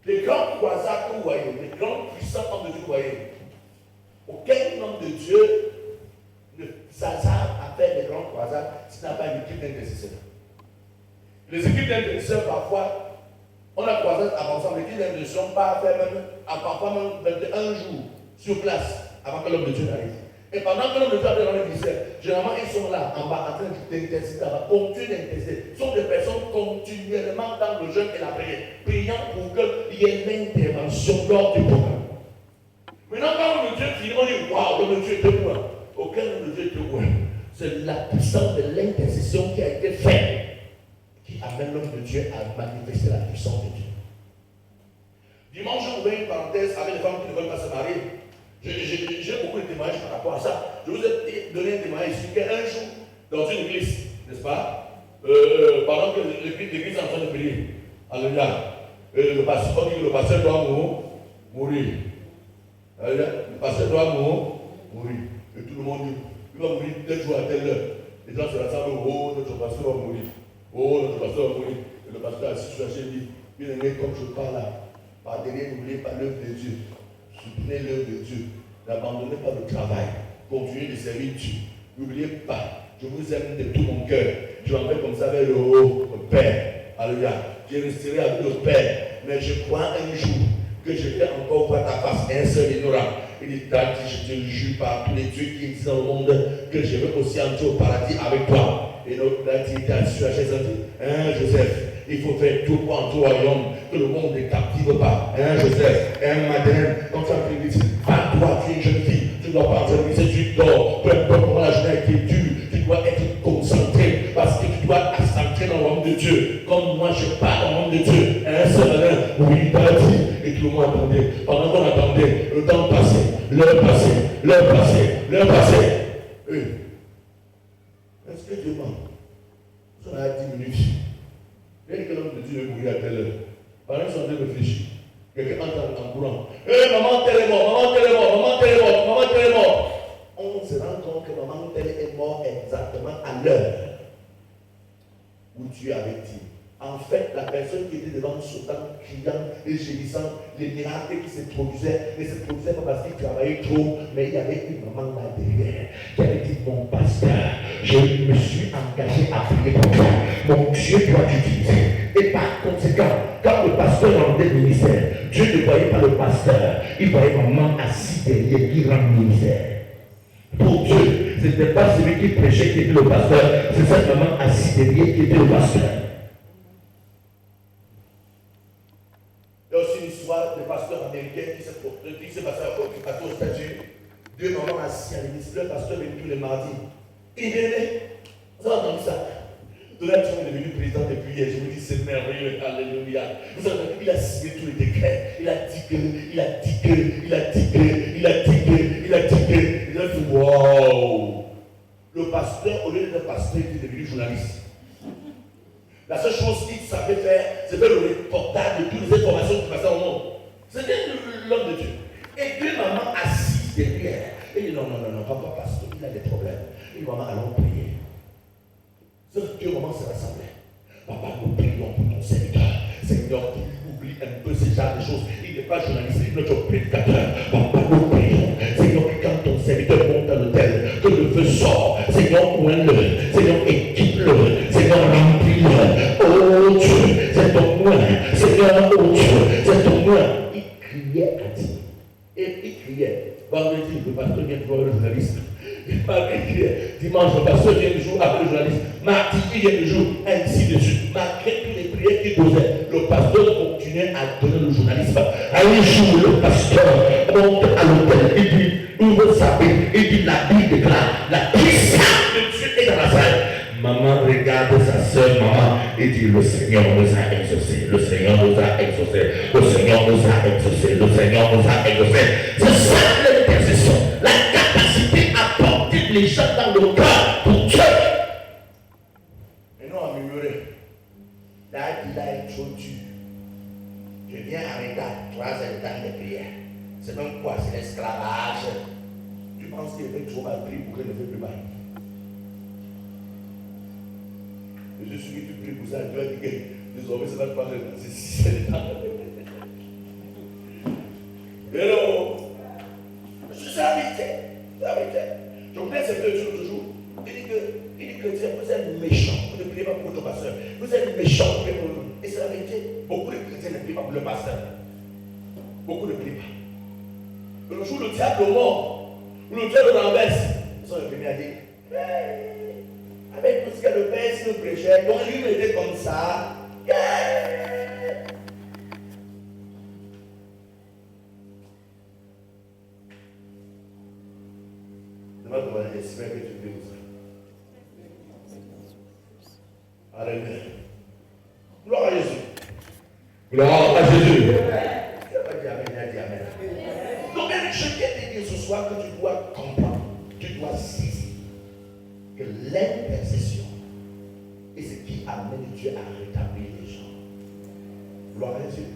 Les grands croisades que vous voyez, les grands puissants hommes de Dieu que vous voyez, aucun homme de Dieu ne s'hasarde à faire des grandes croisades s'il n'a pas une équipe d'intercesseurs. Les équipes d'intercesseurs, parfois, on a croisade ensemble, l'équipe d'intercession part faire même, parfois même 21 jours sur place avant que l'homme de Dieu n'arrive. Et pendant que l'homme de Dieu arrive dans le ministère, généralement ils sont là en bas en train d'intercéder, continuer d'intercéder. Ce sont des personnes continuellement dans le jeûne et la prière, priant pour qu'il y ait l'intervention lors du programme. Maintenant, quand l'homme de Dieu finit, on dit waouh, l'homme de Dieu était loin. Aucun homme de Dieu était loin. C'est la puissance de l'intercession qui a été faite qui amène l'homme de Dieu à manifester la puissance de Dieu. Dimanche, j'ai ouvert une parenthèse avec les femmes qui ne veulent pas se marier. J'ai beaucoup de témoignages par rapport à ça. Je vous ai donné un témoignage ici qu'un jour, dans une église, n'est-ce pas, pendant que l'église est en train de prier, alléluia, le pasteur doit mourir. Alléluia, le pasteur doit mourir. Et tout le monde dit, il va mourir tel jour à telle heure. Les gens se rassemblent, oh, notre pasteur va mourir. Oh, notre pasteur va mourir. Et le pasteur assis sur la chaise dit, bien aimé, comme je parle là, par derrière, n'oubliez pas l'œuvre de Dieu. Soutenez l'œuvre de Dieu. N'abandonnez pas le travail. Continuez de servir Dieu. N'oubliez pas, je vous aime de tout mon cœur. Je m'en vais comme ça vers le Père. Alléluia. Je resterai avec le Père. Mais je crois un jour que je vais encore voir ta face. Un seul il aura. Il dit, Tati, je te jure par tous les dieux qui existent dans le monde que je vais aussi entrer au paradis avec toi. Et donc, là, tu étais assis sur la chaise, hein, Joseph, il faut faire tout pour entrer au royaume, que le monde ne captive pas. Hein, Joseph, hein, Madeleine, comme ça, tu dis, toi, tu es une jeune fille, tu ne dois pas entrer au ministère, tu dors, peu importe comment la journée a été dure, tu dois être concentré, parce que tu dois entrer dans le royaume de Dieu. Comme moi, je pars dans le royaume de Dieu. Un seul malin, oui, t'as dit, et tout le monde attendait. Pendant qu'on attendait, le temps passait, l'heure passait, l'heure passait, l'heure passait. Est-ce que Dieu ment? On a 10 minutes. Dès que l'homme de Dieu est mourir à telle heure, pendant qu'ils sont en train de réfléchir, quelqu'un entre en courant. Maman, tel est mort, maman, tel est mort, maman, tel est mort, maman, tel est mort. On se rend compte que maman, tel est mort exactement à l'heure où Dieu avait dit En fait, la personne qui était devant sautant, criant et gémissant, les miracles qui se produisaient, ne se produisaient pas parce qu'il travaillait trop, mais il y avait une maman là derrière qui avait dit, mon pasteur, je me suis engagé à prier pour toi. Mon Dieu doit t'utiliser. Et par conséquent, quand le pasteur rendait le ministère, Dieu ne voyait pas le pasteur, il voyait maman assise derrière qui rend le ministère. Pour Dieu, ce n'était pas celui qui prêchait qui était le pasteur, c'est cette maman assise derrière qui était le pasteur. Il y a aussi une histoire de pasteur américain qui s'est passé aux États-Unis. Deux mamans assises à l'église, le pasteur vient tous les mardis. Il venait, vous avez entendu ça? Donald Trump est devenu président depuis hier. Je me dis, c'est merveilleux, alléluia. Vous savez, il a signé tous les décrets. Il a dit que. Il a dit, waouh! Le pasteur, au lieu d'être pasteur, il est devenu journaliste. La seule chose qu'il savait faire, c'est faire le reportage de toutes les informations qui passaient au monde. C'était l'homme de Dieu. Et deux mamans assises derrière. Et il dit, non, papa pasteur, il a des problèmes. Et maman, allons prier. Dieu maman se rassemblait. Papa, nous prions pour ton serviteur. Seigneur, qu'il oublie un peu ce genre de choses. Il n'est pas journaliste, il est notre prédicateur. Papa, nous prions. Seigneur, que quand ton serviteur monte à l'hôtel, que le feu sort. Seigneur, ouvre-le. Seigneur, équipe-le. Seigneur, remplis-le. Oh Dieu, c'est ton moyen. Seigneur, oh Dieu, c'est ton moyen. Il criait à Dieu. Et il criait. Vendredi, le pasteur vient de voir le journaliste. Dimanche, le pasteur vient le jour après le journaliste. Mardi, il vient le jour, ainsi de suite. Malgré toutes les prières qu'il posait, le pasteur continuait à donner le journaliste. Un jour, le pasteur monte à l'hôtel. Il dit, ouvre sa Bible. Il dit, la Bible déclare, la puissance de Dieu est dans la salle. Maman regarde sa soeur, maman, et dit, le Seigneur nous a exaucés, le Seigneur nous a exaucés, le Seigneur nous a exaucés, le Seigneur nous a exaucés. C'est ça l'intercession, la capacité à porter les gens dans le cœur pour Dieu. Et non à murmurer. Là, il a introduit. Je viens arrêter 3 ans de prière. C'est même quoi? C'est l'esclavage. Tu penses qu'il avait trop mal pris pour qu'il ne fait plus mal? Je suis que tu pries pour ça, tu vas dire que désormais c'est pas 3 heures, c'est 6 heures. Mais non, c'est la vérité. C'est la vérité. Je connais ces deux jours toujours. Il dit que vous êtes méchants, vous ne priez pas pour votre pasteur. Vous êtes méchants, vous priez pour nous. Et c'est la vérité. Beaucoup de chrétiens ne prient pas pour le pasteur. Beaucoup ne prient pas. Le jour où le diable est mort, où le diable renverse, ils sont les premiers à dire, avec tout ce que le Père s'il nous prêchait, donc lui me était comme ça. J'espère que tu peux vous ça. Alléluia. Gloire à Jésus. Gloire à Jésus. Donc, je viens te dire ce soir que tu dois comprendre, tu dois saisir que l'intercession est ce qui amène Dieu à rétablir les gens. Gloire à Dieu.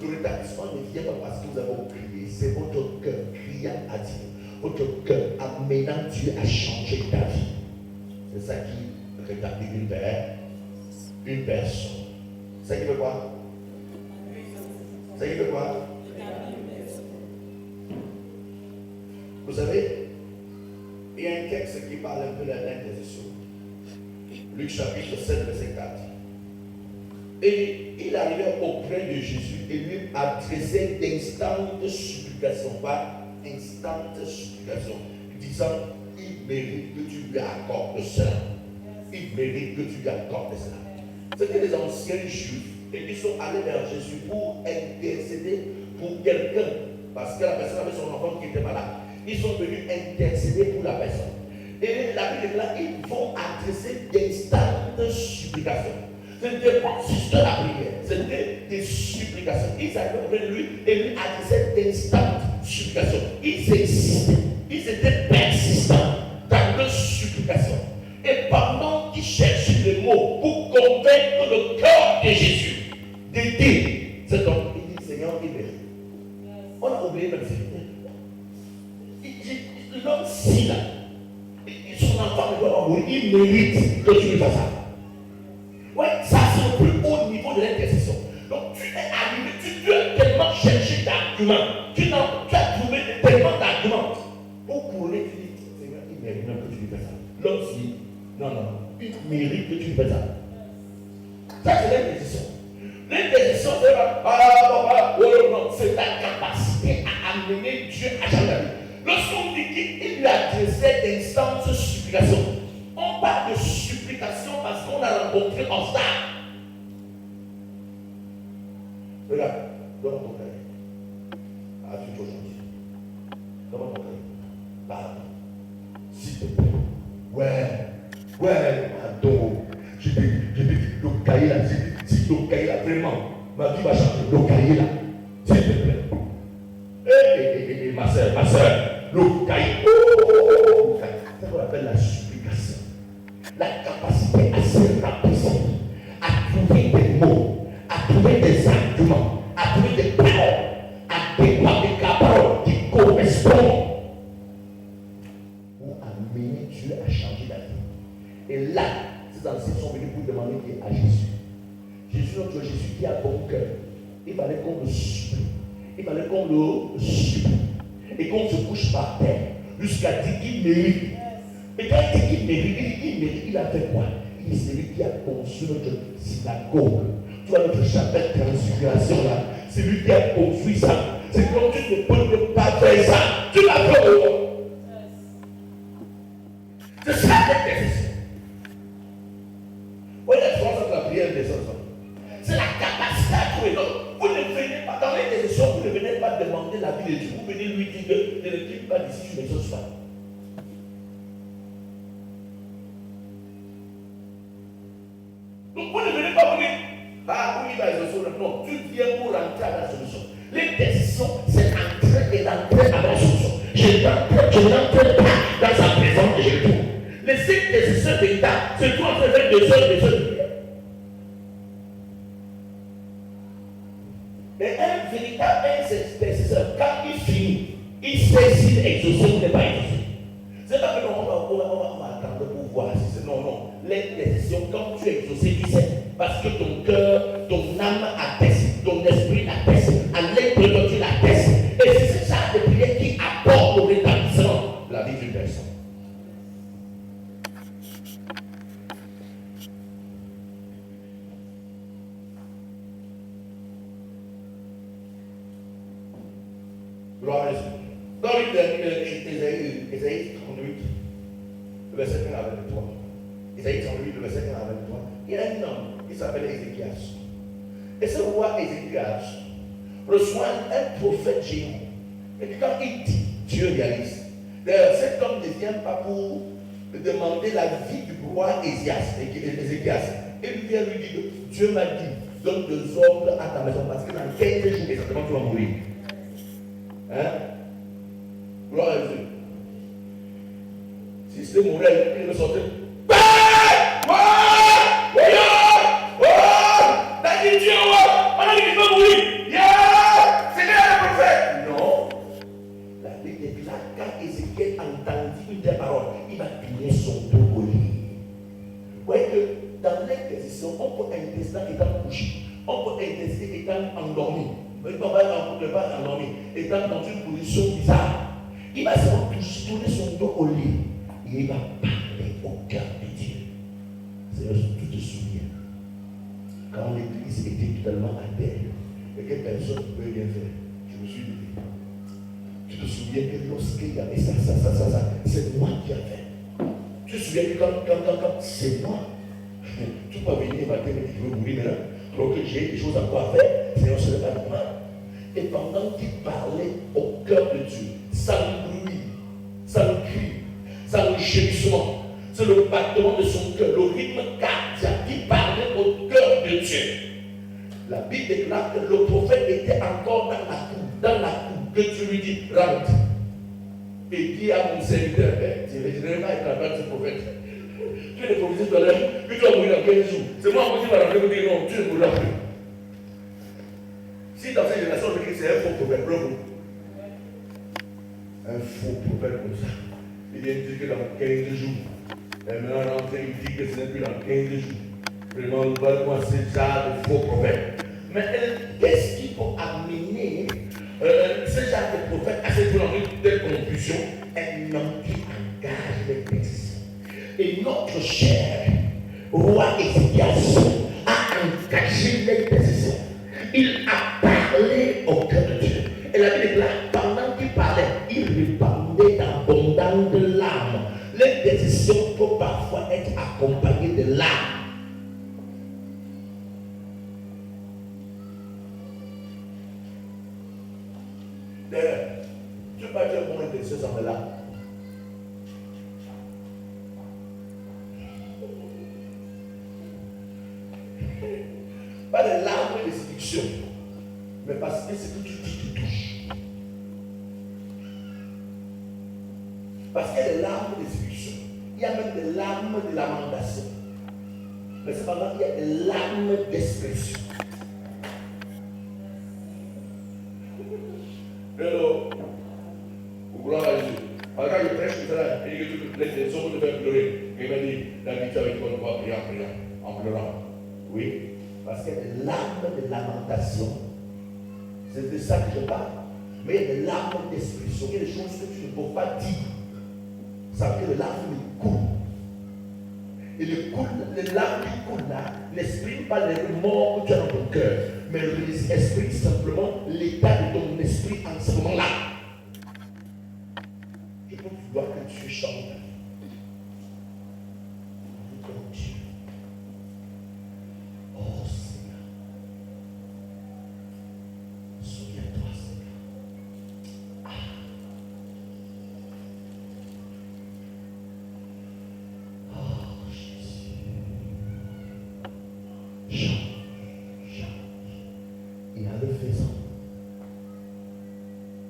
Le rétablissement ne vient pas parce que nous avons crié, c'est votre cœur criant à Dieu. Votre cœur amenant Dieu à changer ta vie. C'est ça qui rétablit une personne. C'est ça qui veut quoi? C'est ça qui veut quoi? Vous savez, il y a un texte qui parle un peu de l'intercession. Luc chapitre 7, verset 4. Et il arrivait auprès de Jésus et lui adressait d'instantes supplications. Pas instantes supplications, disant, il mérite que tu lui accordes cela. Il mérite que tu lui accordes cela. C'était les anciens juifs et ils sont allés vers Jésus pour intercéder pour quelqu'un parce que la personne avait son enfant qui était malade. Ils sont venus intercéder pour la personne. Et la Bible déclare, ils vont adresser d'instantes supplications. C'était pas juste la prière, c'était des supplications. Ils arrivaient auprès de lui et lui adressaient d'instantes supplications. Ils insistaient, ils étaient persistants dans leurs supplications. Et pendant qu'ils cherchaient les mots pour convaincre le cœur de Jésus d'aider cet homme, il dit, Seigneur, il mérite. On a oublié même ça. L'homme si là, son enfant ne doit pas mourir, il mérite que tu lui fasses ça. Ouais, ça c'est le plus haut arguments. Tu as trouvé tellement d'arguments pour couronner. Tu dis, Seigneur, il mérite même que tu lui fais ça. L'homme dit, non, il mérite que tu lui fais ça. Ça, c'est l'indécision. L'indécision, c'est ta capacité à amener Dieu à changer la vie. Lorsqu'on dit qu'il lui adressait d'instances de supplication, on parle de supplication parce qu'on a rencontré obstacle. Regarde, donne ton cahier. Ah, tu es trop gentil. Donne ton cahier. Pardon. S'il te plaît. Ouais, pardon. Je te dis, le cahier là, si le cahier là, vraiment, ma vie va changer. Le cahier là, s'il te plaît. Hé, ma soeur, le cahier. C'est ce qu'on appelle la supplication. La capacité à se rappeler, à trouver des mots, à trouver des arguments, à trouver des paroles, à débattre des paroles qui correspondent pour amener Dieu à changer la vie. Et là, ces anciens sont venus pour demander à Jésus. Jésus, notre Jésus qui a bon cœur, il fallait qu'on le supplie. Il fallait qu'on le supplie. Et qu'on se couche par terre jusqu'à dire qu'il mérite. Mais quand il dit qu'il mérite, il a fait quoi? Il est celui qui a conçu notre synagogue. Tu vois notre chapelle de transfiguration là. C'est lui qui a construit ça. C'est comme tu ne peux pas faire ça. Tu l'as fait au monde. C'est ça l'intercession. Oui, la différence entre la prière et l'intercession. C'est la capacité à trouver. Donc, vous ne venez pas dans l'intercession, vous ne venez pas demander la vie de Dieu. Vous venez lui dire que ne quitte pas d'ici, je n'exauce pas. Donc, vous ne venez pas vous dire, oui, il va exaucer. Non, tu viens pour rentrer à la solution. L'intercession, c'est entrer et rentrer à la solution. Je n'entre pas dans sa présence et je tourne. Les intercesseurs d'État se trouvent en train de faire des heures. Mais un véritable intercesseur, quand il finit, il sait s'il est exaucé ou n'est pas exaucé. C'est pas que on va attendre pour voir si c'est non. L'intercession, quand tu es exaucé, tu sais. Parce que ton cœur, ton âme atteste, ton esprit atteste, à l'intérieur tu l'attestes. Et c'est ça de prière qui apporte au rétablissement la vie d'une personne. Gloire à Jésus. Dans Ésaïe 38, le verset 1 à 23. Ésaïe 38, le verset 1 à 23. Il y a un homme qui s'appelle Ézéchias. Et ce roi Ézéchias reçoit un prophète géant. Et puis quand il dit, Dieu réalise. D'ailleurs, cet homme ne vient pas pour demander la vie du roi Ézéchias. Et lui vient lui dire, Dieu m'a dit, donne des ordres à ta maison parce que dans 15 jours, exactement, tu vas mourir. Hein? Gloire à Dieu. Si c'était Morel, il me sortait. On a dit qu'il peut mourir. C'était le prophète. Non. La Bible déclare quand Ézéchiel entendit une des paroles, il va tourner son dos au lit. Vous voyez que dans l'intercession, on peut intercéder étant couché, on peut intercéder étant endormi. On ne peut pas endormir, étant dans une position bizarre. Il va se tourner son dos au lit et il va parler au cœur de Dieu. Seigneur, tu te souviens, quand l'église était totalement à terre et que personne ne pouvait rien faire, je me suis dit, tu te souviens que lorsqu'il y avait ça, c'est moi qui ai fait. Tu te souviens que quand c'est moi, tu peux venir et matin et tu veux mourir maintenant, alors que j'ai des choses encore à faire, Seigneur, ce n'est pas normal. Et pendant qu'il parlait au cœur de Dieu, sans bruit, sans cri, sans gémissement, c'est le battement de son cœur, le rythme cardiaque qui parlait au cœur de Dieu. La Bible déclare que le prophète était encore dans la cour, que Dieu lui dit, rentre. Et dit à mon serviteur, je ne vais pas être la de ce prophète. Tu es prophétisé tout à l'heure, puis tu vas mourir dans 15 jours. C'est moi qui va rentrer et dire non, tu ne mourras plus. Si dans cette génération, le Christ c'est un faux prophète, bravo. Un faux prophète comme ça. Il vient dire que dans 15 jours, et maintenant rentré, il dit que ce n'est plus dans 15 jours. Vraiment, moi, c'est ça, le faux prophète. Mais qu'est-ce qu'il faut amener ce genre de prophète a cette telle confusion, un homme qui engage les pétitions. Et notre cher roi Ézéchias a engagé les décisions. Il a parlé au cœur de Dieu. Et la Bible est là, pendant qu'il parlait, il répandait d'abondantes larmes. Les décisions peuvent parfois être accompagnées de larmes. Tu ne peux pas dire bon les décisions sans les larmes. Pas des larmes de séduction, mais parce que ce que tu dis te touche. Parce qu'il y a des larmes de séduction, il y a même des larmes de lamentation. Mais cependant, il y a des larmes d'expression. Hello, gloire à Jésus. Alors quand je prêche tout ça, il dit que les hommes me faire pleurer. Il m'a dit, la vie avec toi, on va prier en pleurant. Oui. Parce qu'il y a des larmes de lamentation. C'est de ça que je parle. Mais il y a des larmes d'expression. Il y a des choses que tu ne peux pas dire. Ça veut dire que les larmes coulent. Et les larmes qui coulent là n'expriment pas les remords que tu as dans ton cœur. Mais expriment simplement l'état de ton esprit en ce moment-là. Je peux vouloir que tu chantes.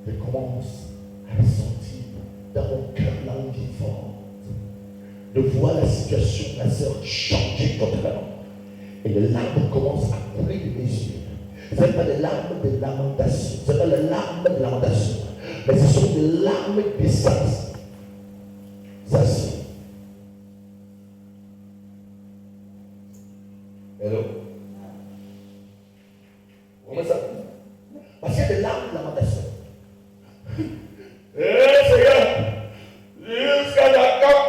Je commence à ressentir dans mon cœur l'envie forte de voir la situation de ma soeur changer totalement. Et les larmes commencent à couler de mes yeux. Ce n'est pas des larmes de lamentation, ce n'est pas des larmes de lamentation, mais ce sont des larmes d'essence. Ça c'est. Hello? Comment ça? Parce qu'il y a des larmes de lamentation. Seigneur, jusqu'à d'accord.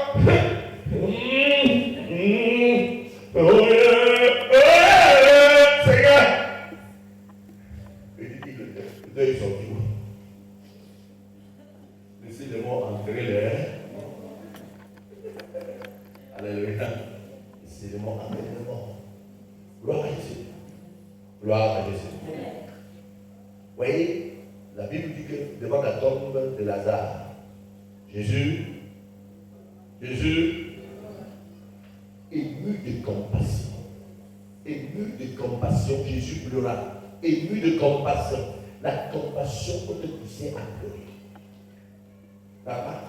Seigneur. Et dit que deux sont tous. Laissez-les-moi entrer les. Alléluia. Laissez-les-moi entrer les morts. Gloire à Jésus. Gloire à Jésus. Vous voyez, la Bible dit que devant la tombe de Lazare, Jésus, ému de compassion, Jésus pleura, ému de compassion. La compassion peut te pousser à pleurer. D'accord?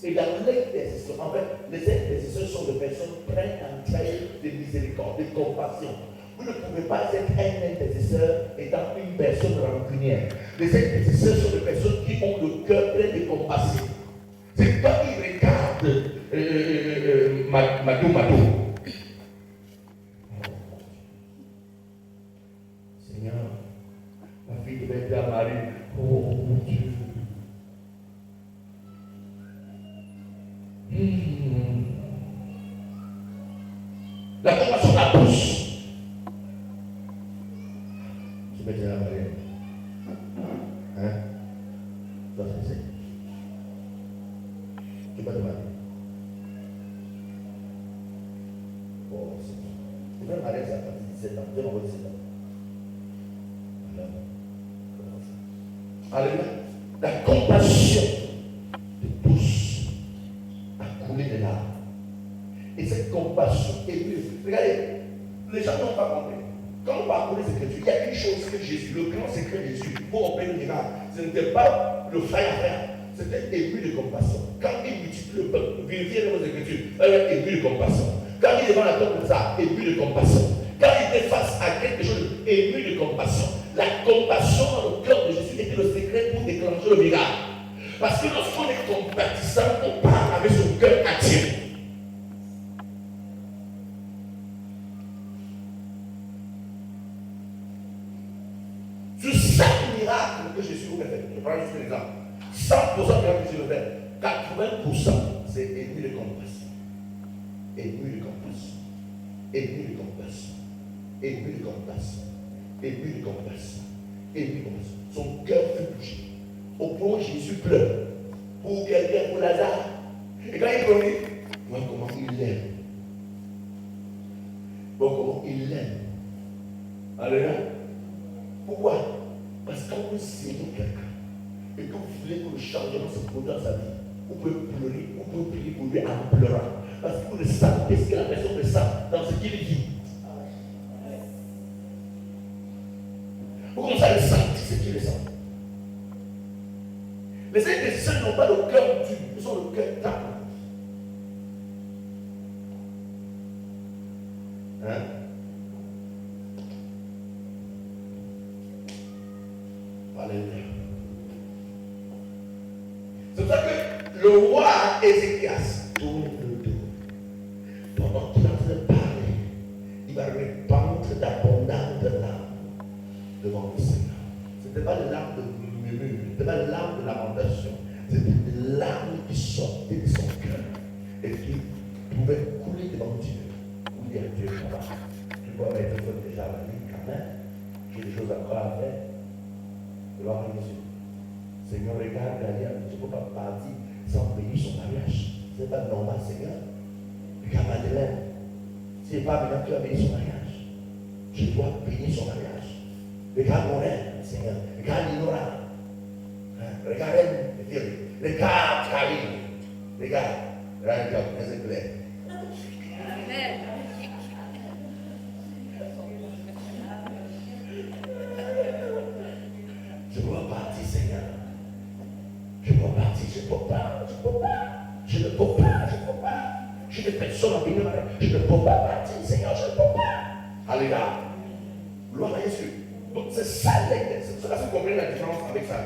Et dans l'intercession, en fait, les intercesseurs sont des personnes prêtes à traiter de miséricorde, de compassion. Vous ne pouvez pas être un intercesseur étant une personne rancunière. Les intercesseurs sont des personnes qui ont le cœur plein de compassion. C'est pas qu'ils regardent Madou. Seigneur, ma fille devait être à Marie. Oh mon Dieu. La compassion la pousse. Tu me dis à Marie. Hein? Tu vas faire ça. Tu vas demander. Oh, c'est bon. Tu vas marier à 17 ans. Tu vas avoir 17 ans. Alléluia. La compassion te pousse à couler des larmes. Et cette compassion est mieux. Regardez, les gens n'ont pas compris. Quand on parcourt les Écritures, il y a une chose que Jésus, le grand secret de Jésus, pour opérer le miracle, ce n'était pas le faire à faire, c'était ému de compassion. Quand il multiplie le peuple, vérifiez dans vos Écritures, il est ému de compassion. Quand il est devant la tombe de ça, ému de compassion. Quand il était face à quelque chose, ému de compassion. La compassion dans le cœur de Jésus était le secret pour déclencher le miracle. Parce que lorsqu'on est compatissant, on parle avec son cœur attiré. C'est ça le miracle que Jésus c'est ennemi de compassion. Ennemi de compassion. Ennemi de compassion. Ennemi de compassion. Ennemi de compassion. Ennemi de compassion. Son cœur fut touché. Au point où Jésus pleure. Pour quelqu'un, pour Lazare. Et quand il pleurait, voilà comment il l'aime. Bon, comment il l'aime. Alléluia. Pourquoi? Parce que quand vous aimez quelqu'un et que vous voulez que le changement se produise dans sa vie, vous pouvez pleurer, vous pouvez prier pour lui en pleurant. Parce que vous le sentez ce que la personne le sent dans ce qu'il dit. Vous commencez à le sentir ce qu'il le sent. Les intercesseurs n'ont pas le cœur dur, ils ont le cœur tendre. Hein? Alléluia. C'est pour ça que le roi Ézéchias tourne le dos. Pendant qu'il est en train de parler, il va répandre d'abondantes larmes devant le Seigneur. Ce n'était pas les larmes de murmure, ce n'était pas les larmes de lamentation, c'était des larmes qui sortaient de son cœur et qui pouvaient couler devant Dieu. Pour dire Dieu, papa, tu vois mes téléphone déjà à la vie quand même, j'ai des choses encore à faire. Gloire à Jésus. Seigneur, regarde, Daniel, tu ne peux pas partir sans bénir son mariage. Ce n'est pas normal, Seigneur. Regarde Madeleine. Si ce n'est pas maintenant que tu as béni son mariage, je dois bénir son mariage. Regarde mon rêve, Seigneur. Regarde Linora. Regarde elle, regarde Karine. Regarde, c'est clair. Amen. Je dois partir, Seigneur. Je dois partir, je ne peux pas. Je ne peux pas. Je n'ai personne à venir. Je ne peux pas partir, Seigneur, je ne peux pas. Alléluia. Gloire à Jésus. Donc c'est ça l'intercession. C'est là que vous comprenez la différence avec ça.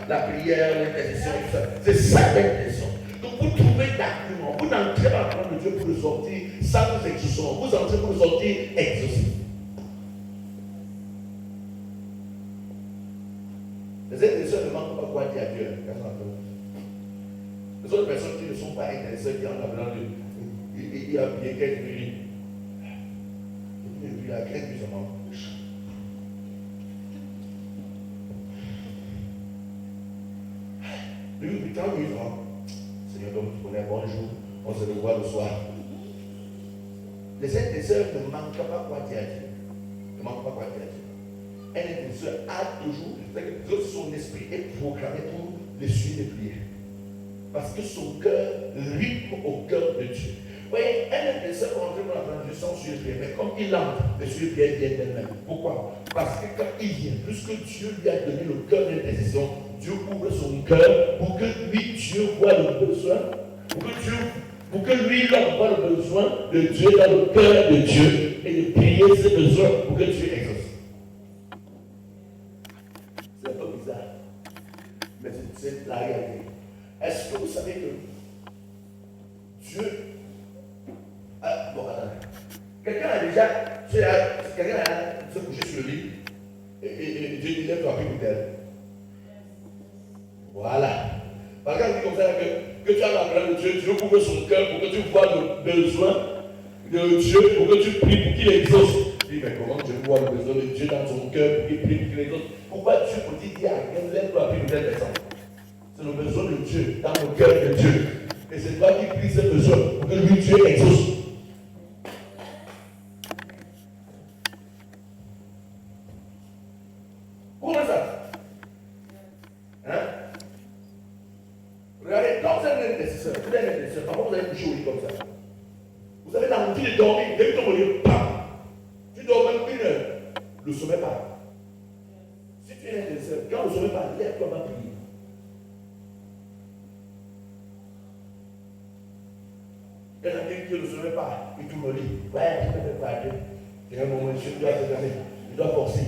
La prière, l'intercession, tout ça. C'est ça l'intercession. Donc vous trouvez d'argument. Vous n'entrez pas dans le Dieu pour le sortir sans vous exaucement. Vous entrez pour le sortir exaucé. Les intercesseurs ne manquent pas quoi dire à Dieu. Les autres personnes qui ne sont pas intercesseurs, qui en ont besoin de. Il a prié quelques minutes. Il a quelques minutes seulement. Lui, quand il dit, Seigneur, donc tu connais, bonjour, on se revoit le soir. Les intercesseurs ne manquent pas quoi dire à Dieu. Ne manquent pas quoi dire à Dieu. Un intercesseur a toujours, c'est-à-dire que son esprit est programmé pour le suivre de prière. Parce que son cœur rythme au cœur de Dieu. Vous voyez, un intercesseur rentre dans la transition sur le prière, mais comme il entre, le suivre prière vient d'elle-même. Pourquoi? Parce que quand il vient, puisque Dieu lui a donné le cœur d'intercession, Dieu ouvre son cœur pour que lui, Dieu voit le besoin, pour que lui, l'homme voit le besoin de Dieu dans le cœur de Dieu et de prier ses besoins pour que Dieu exauce. C'est un peu bizarre, mais c'est la réalité. Est-ce que vous savez que Dieu bon, quelqu'un a déjà se couché sur le lit et Dieu dit lève-toi plus d'elle. Voilà. Par exemple, il dit comme ça que tu as la grâce de Dieu, Dieu ouvre son cœur pour que tu vois le besoin de Dieu, pour que tu pries pour qu'il exauce. Tu dis, mais comment Dieu voit le besoin de Dieu dans son cœur pour qu'il prie pour qu'il exauce? Pourquoi Dieu peut dire à quelqu'un lève-toi plus d'elle personne? C'est le besoin de Dieu dans le cœur de Dieu. Et c'est toi qui pries ce besoin pour que lui, Dieu exauce. Comment ça? Hein? Regardez, quand vous êtes un intercesseur, parfois vous allez coucher au lit comme ça. Vous avez l'envie de dormir, dès que tu lit, bam! Tu dors même 1 heure. Le sommeil part. Si tu es un intercesseur, quand le sommeil part, lève-toi, va prier. Il y en a quelqu'un qui ne se met pas, il tourne le lit. Ouais, tu peux faire quoi, Dieu? Il y a un moment, Dieu doit se fermer, il doit forcer.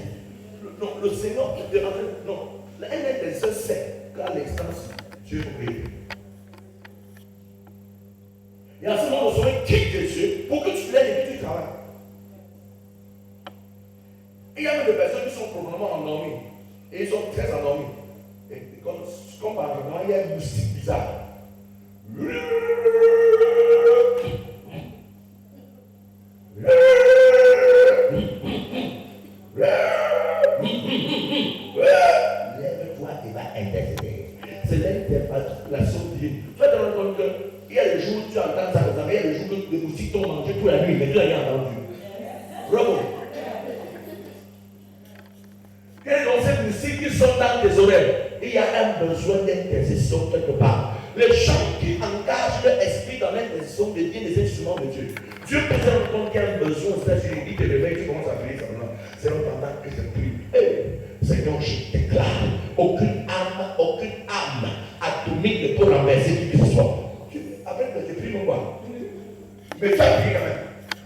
Non, le Seigneur qui te rentre, non. Un intercesseur sait qu'à l'instance, Dieu peut prier. Et en ce moment, le sommeil quitte Dieu pour que tu l'aides et que tu travailles. Il y a même des personnes qui sont probablement endormies. Et ils sont très endormis. Et comme par exemple, il y a un moustique bizarre. tu entends ça, ça vient le jour où les moustiques t'ont mangé toute la nuit, mais tu n'as rien entendu. Bravo. Quels sont ces moustiques qui sont dans tes oreilles? Il y a un besoin d'intercession quelque part. Les gens qui engagent leur esprit dans l'intercession deviennent des instruments de Dieu. Dieu peut se rendre compte qu'il y a un besoin, c'est-à-dire il te réveille, tu commences à prier seulement. C'est pendant que je prie. Hey, Seigneur, je déclare aucune âme atomique ne peut renverser qui que ce soit. Après, je prie mon quoi. Mais tu as prié quand même.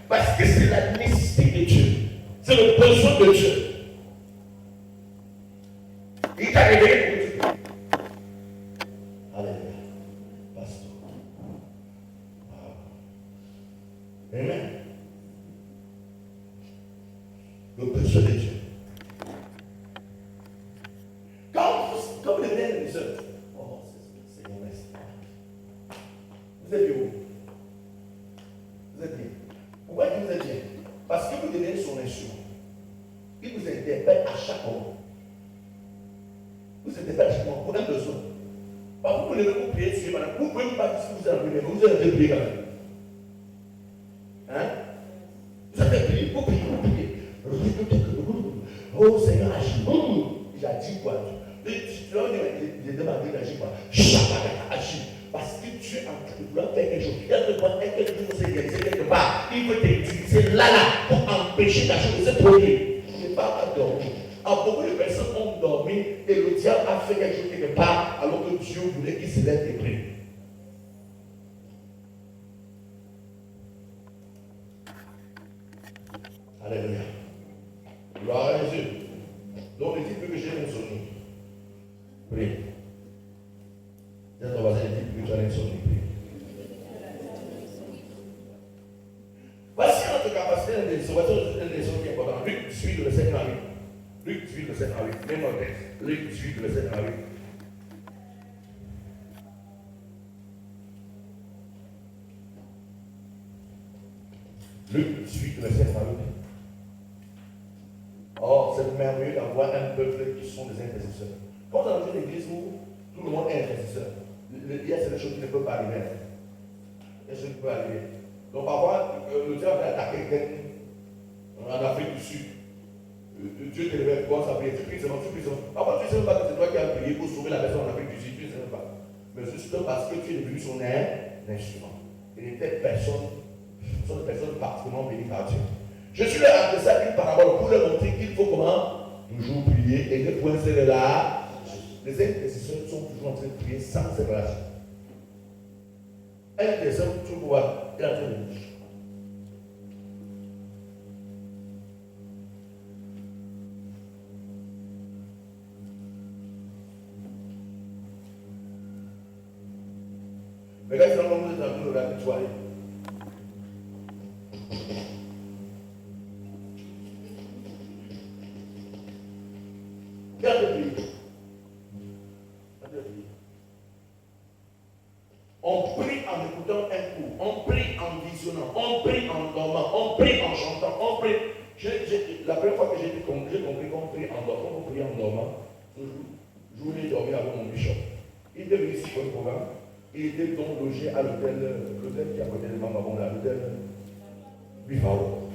Parce que c'est la nécessité de Dieu. C'est le besoin de Dieu. Il t'a réveillé pour que tu pries. Alléluia. Pasteur. Amen. Le besoin de Dieu. Quand vous devenez une sœur, oh, c'est mon esprit. Vous êtes où? Vous êtes bien. Pourquoi vous êtes bien? Parce que vous devenez son instrument. Il vous interpelle à chaque moment. Vous interpelle à chaque moment pour un besoin. Parfois, vous ne pouvez pas prier sur madame. Vous ne pouvez pas dire ce que vous avez prié, mais vous avez prié quand même. Hein? Vous avez prié, vous priez. Oh Seigneur, agis. Il a dit quoi? Il demande d'agir quoi? Agis. Parce que tu es en train de vouloir faire quelque chose. Il y a quelque chose qui s'est réalisé quelque part. Il veut t'utiliser là pour empêcher la chose de se produire. Il n'est pas dormi. Beaucoup de personnes ont dormi et le diable a fait quelque chose quelque part alors que Dieu voulait qu'il se lève et prie. Alléluia. Gloire à Jésus. Donc, il dit plus que j'ai insomnie. Prie. Dis à ton voisin, il dit plus que tu as insomnie. Prie. Voici notre capacité d'intercession qui est importante. Luc 18, le 7 à 8. Luc 18, le 7 à 8. Même en texte. Luc 18, le 7 à 8. Luc 18, le 7 à 8. Oh, c'est merveilleux d'avoir un peuple qui sont des intercesseurs. Quand dans une église où tout le monde est intercesseur, il y a des choses qui ne peuvent pas arriver. Il y a des choses qui peuvent arriver. Donc parfois, le diable va attaquer quelqu'un en Afrique du Sud. Dieu te révèle quoi, ça prie, tu pries seulement, tu pries seulement. Parfois, tu ne sais même pas que c'est toi qui as prié pour sauver la personne en Afrique du Sud, tu ne sais même pas. Mais juste parce que tu es devenu son instrument. Et les telles personnes sont des personnes particulièrement bénies par Dieu. Je suis là à ça une parabole pour leur montrer qu'il faut comment toujours prier et le point c'est là. Les intercesseurs sont toujours en train de prier sans séparation. Un intercesseur, tu peux voir, il est en train de bouger. Mais quand ils sont en train de regarder, tu vois. On prie en écoutant un cours, on prie en visionnant, on prie en dormant, on prie en chantant, on prie. La première fois que j'ai compris qu'on prie en dormant, on prie en dormant, je voulais dormir avec mon bishop. Il était venu ici pour le programme, il était donc logé à l'hôtel qui est à côté de Mamabon, l'hôtel Bifao.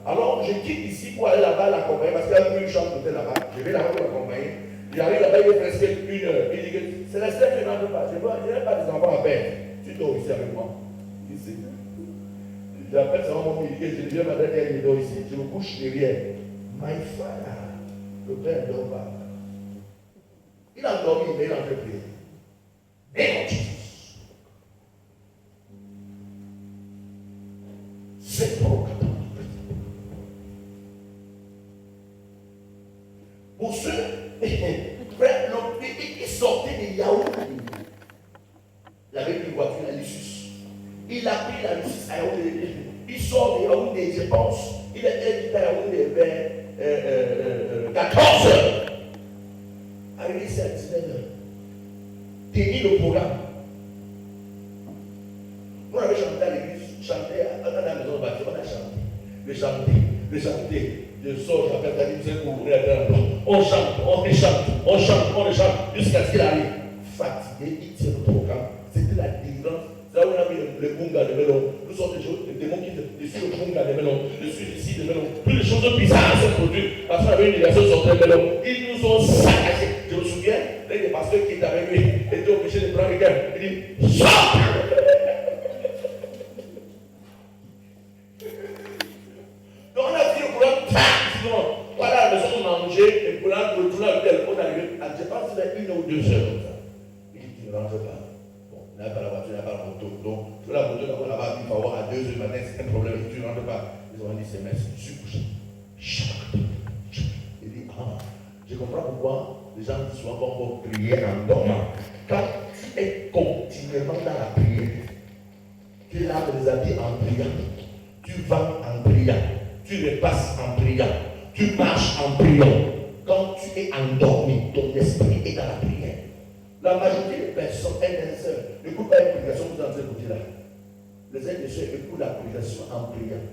Alors je quitte ici pour aller là-bas l'accompagner, parce qu'il y a une chambre d'hôtel là-bas, je vais là-bas pour l'accompagner. J'arrive là-bas, il est presque 1 heure. Il dit que c'est la seule que je n'en veux pas. Je n'ai pas des enfants à peine. Tu dors ici avec moi. Ici. J'appelle ça mon midi. Je viens madame elle dort ici. Je me couche derrière. My father. Le père ne dort pas. Il a dormi, mais il a fait prier. Name of Jesus. C'est pour pour ceux, il sortait des yaourts. Il avait une voiture, la Lucis. Il a pris la Lucis à Yaoundé. Il sort des Yaoundé, je pense. Il est à Yaoundé vers 14 heures. Arrivé ici à 19 heures. Tenir le programme. On avait chanté à l'église, chanté à la maison de bâtiment, on a chanté. De chanter. Je sors, j'appelle ta vie, pour ouvrir la terre. On chante, on chante, jusqu'à ce qu'il arrive. Fatigué, il tire le programme. C'était la délivrance. C'est là où on a mis le bunga de melon. Nous sommes des démons qui dessus le bunga de melon, dessus ici de melon. Toutes les choses bizarres se produisent parce qu'on avait une négation sur le melon. Ils nous ont saccagés. Je me souviens, l'un des pasteurs qui était avec lui était obligé de prendre quelqu'un. Il dit, sors! Donc on a dit le problème, voilà la maison où on a mangé, et pour là, on est arrivé à, je pense, vers 1 ou 2 heures. Il dit, tu ne rentres pas. Bon, il n'a pas la voiture, il n'a pas la moto. Donc, sur la moto, là-bas, il faut avoir à 2 heures du matin, c'est un problème, tu ne rentres pas. Ils ont dit, c'est merci, je suis couché. Il dit, ah, je comprends pourquoi les gens disent souvent qu'on va prier en dormant. Quand tu es continuellement dans la prière, tu laves les habits en priant, tu vas en priant, tu repasses en priant, tu marches en priant. Quand tu es endormi, ton esprit est dans la prière. La majorité des personnes, elles n'écoutent pas une prédication que vous êtes en train d'écouter là. Les uns et ceux écoutent la prédication en priant.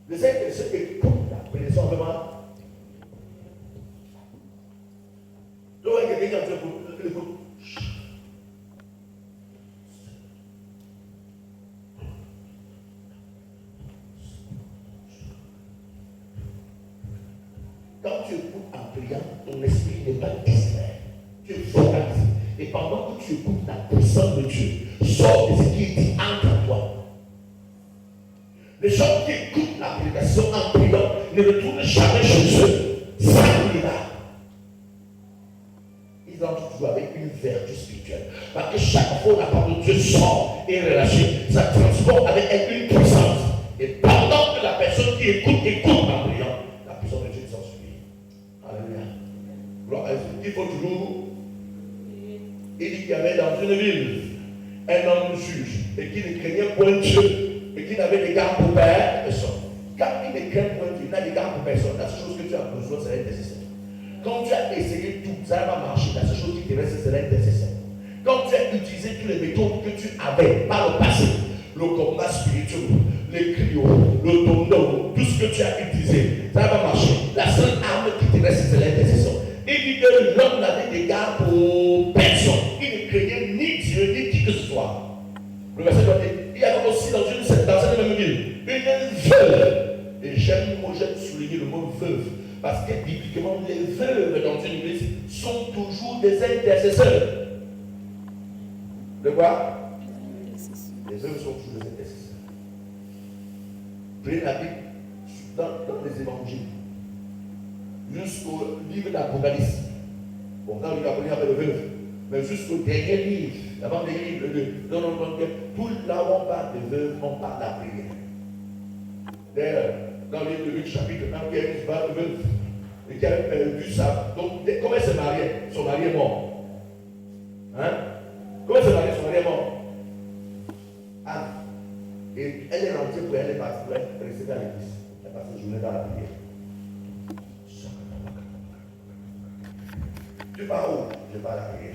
Les uns et ceux écoutent la prédication vraiment. Donc, il y a quelqu'un qui est en train d'écouter. Quand tu écoutes en priant, ton esprit n'est pas distrait. Tu es focalisé. Et pendant que tu écoutes la puissance de Dieu, sort de ce qui est dit entre toi. Les gens qui écoutent la prédication en priant ne retournent jamais chez eux sans miracle. Ils entrent toujours avec une vertu spirituelle. Parce que chaque fois la parole de Dieu sort et est relâchée, ça transporte avec elle une puissance. Et pendant que la personne qui écoute en priant, la puissance de Dieu s'en suit. Alléluia. Il faut toujours. Il dit qu'il y avait dans une ville un homme juge et qui ne craignait point Dieu et qui n'avait d'égard pour personne. Quand il ne craint point Dieu, il n'a d'égard pour personne. La seule chose que tu as besoin, c'est l'intercession. Quand tu as essayé tout, ça va marcher. La seule chose qui te reste, c'est l'intercession. Quand tu as utilisé toutes les méthodes que tu avais par le passé, le combat spirituel, les criots, le dondon, tout ce que tu as utilisé, ça va marcher. La seule arme qui te reste, c'est l'intercession. Il dit que l'homme n'avait d'égard pour personne. Il ne craignait ni Dieu, ni qui que ce soit. Le verset doit dire, il y avait aussi dans cette même ville, une veuve. Et j'aime souligner le mot veuve. Parce que bibliquement, les veuves dans une église sont toujours des intercesseurs. De quoi? Les veuves sont toujours des intercesseurs. Prenez la Bible dans les évangiles. Jusqu'au livre d'Apocalypse. Bon, dans le livre d'Apocalypse, il y avait le veuve. Mais jusqu'au dernier livre, l'avant-dernier livre, tout là où on parle de veuve, on parle de la prière. D'ailleurs, dans le livre de Luc, chapitre 1, qui a une veuve et qui a vu ça. Donc, comment elle s'est mariée? Son mari est mort. Hein? Comment elle s'est mariée? Son mari est mort. Ah. Et elle est rentrée pour elle, elle est partie pour elle rester dans l'église. Elle est passée une journée dans la prière. Tu pars où? Je pars à la prière.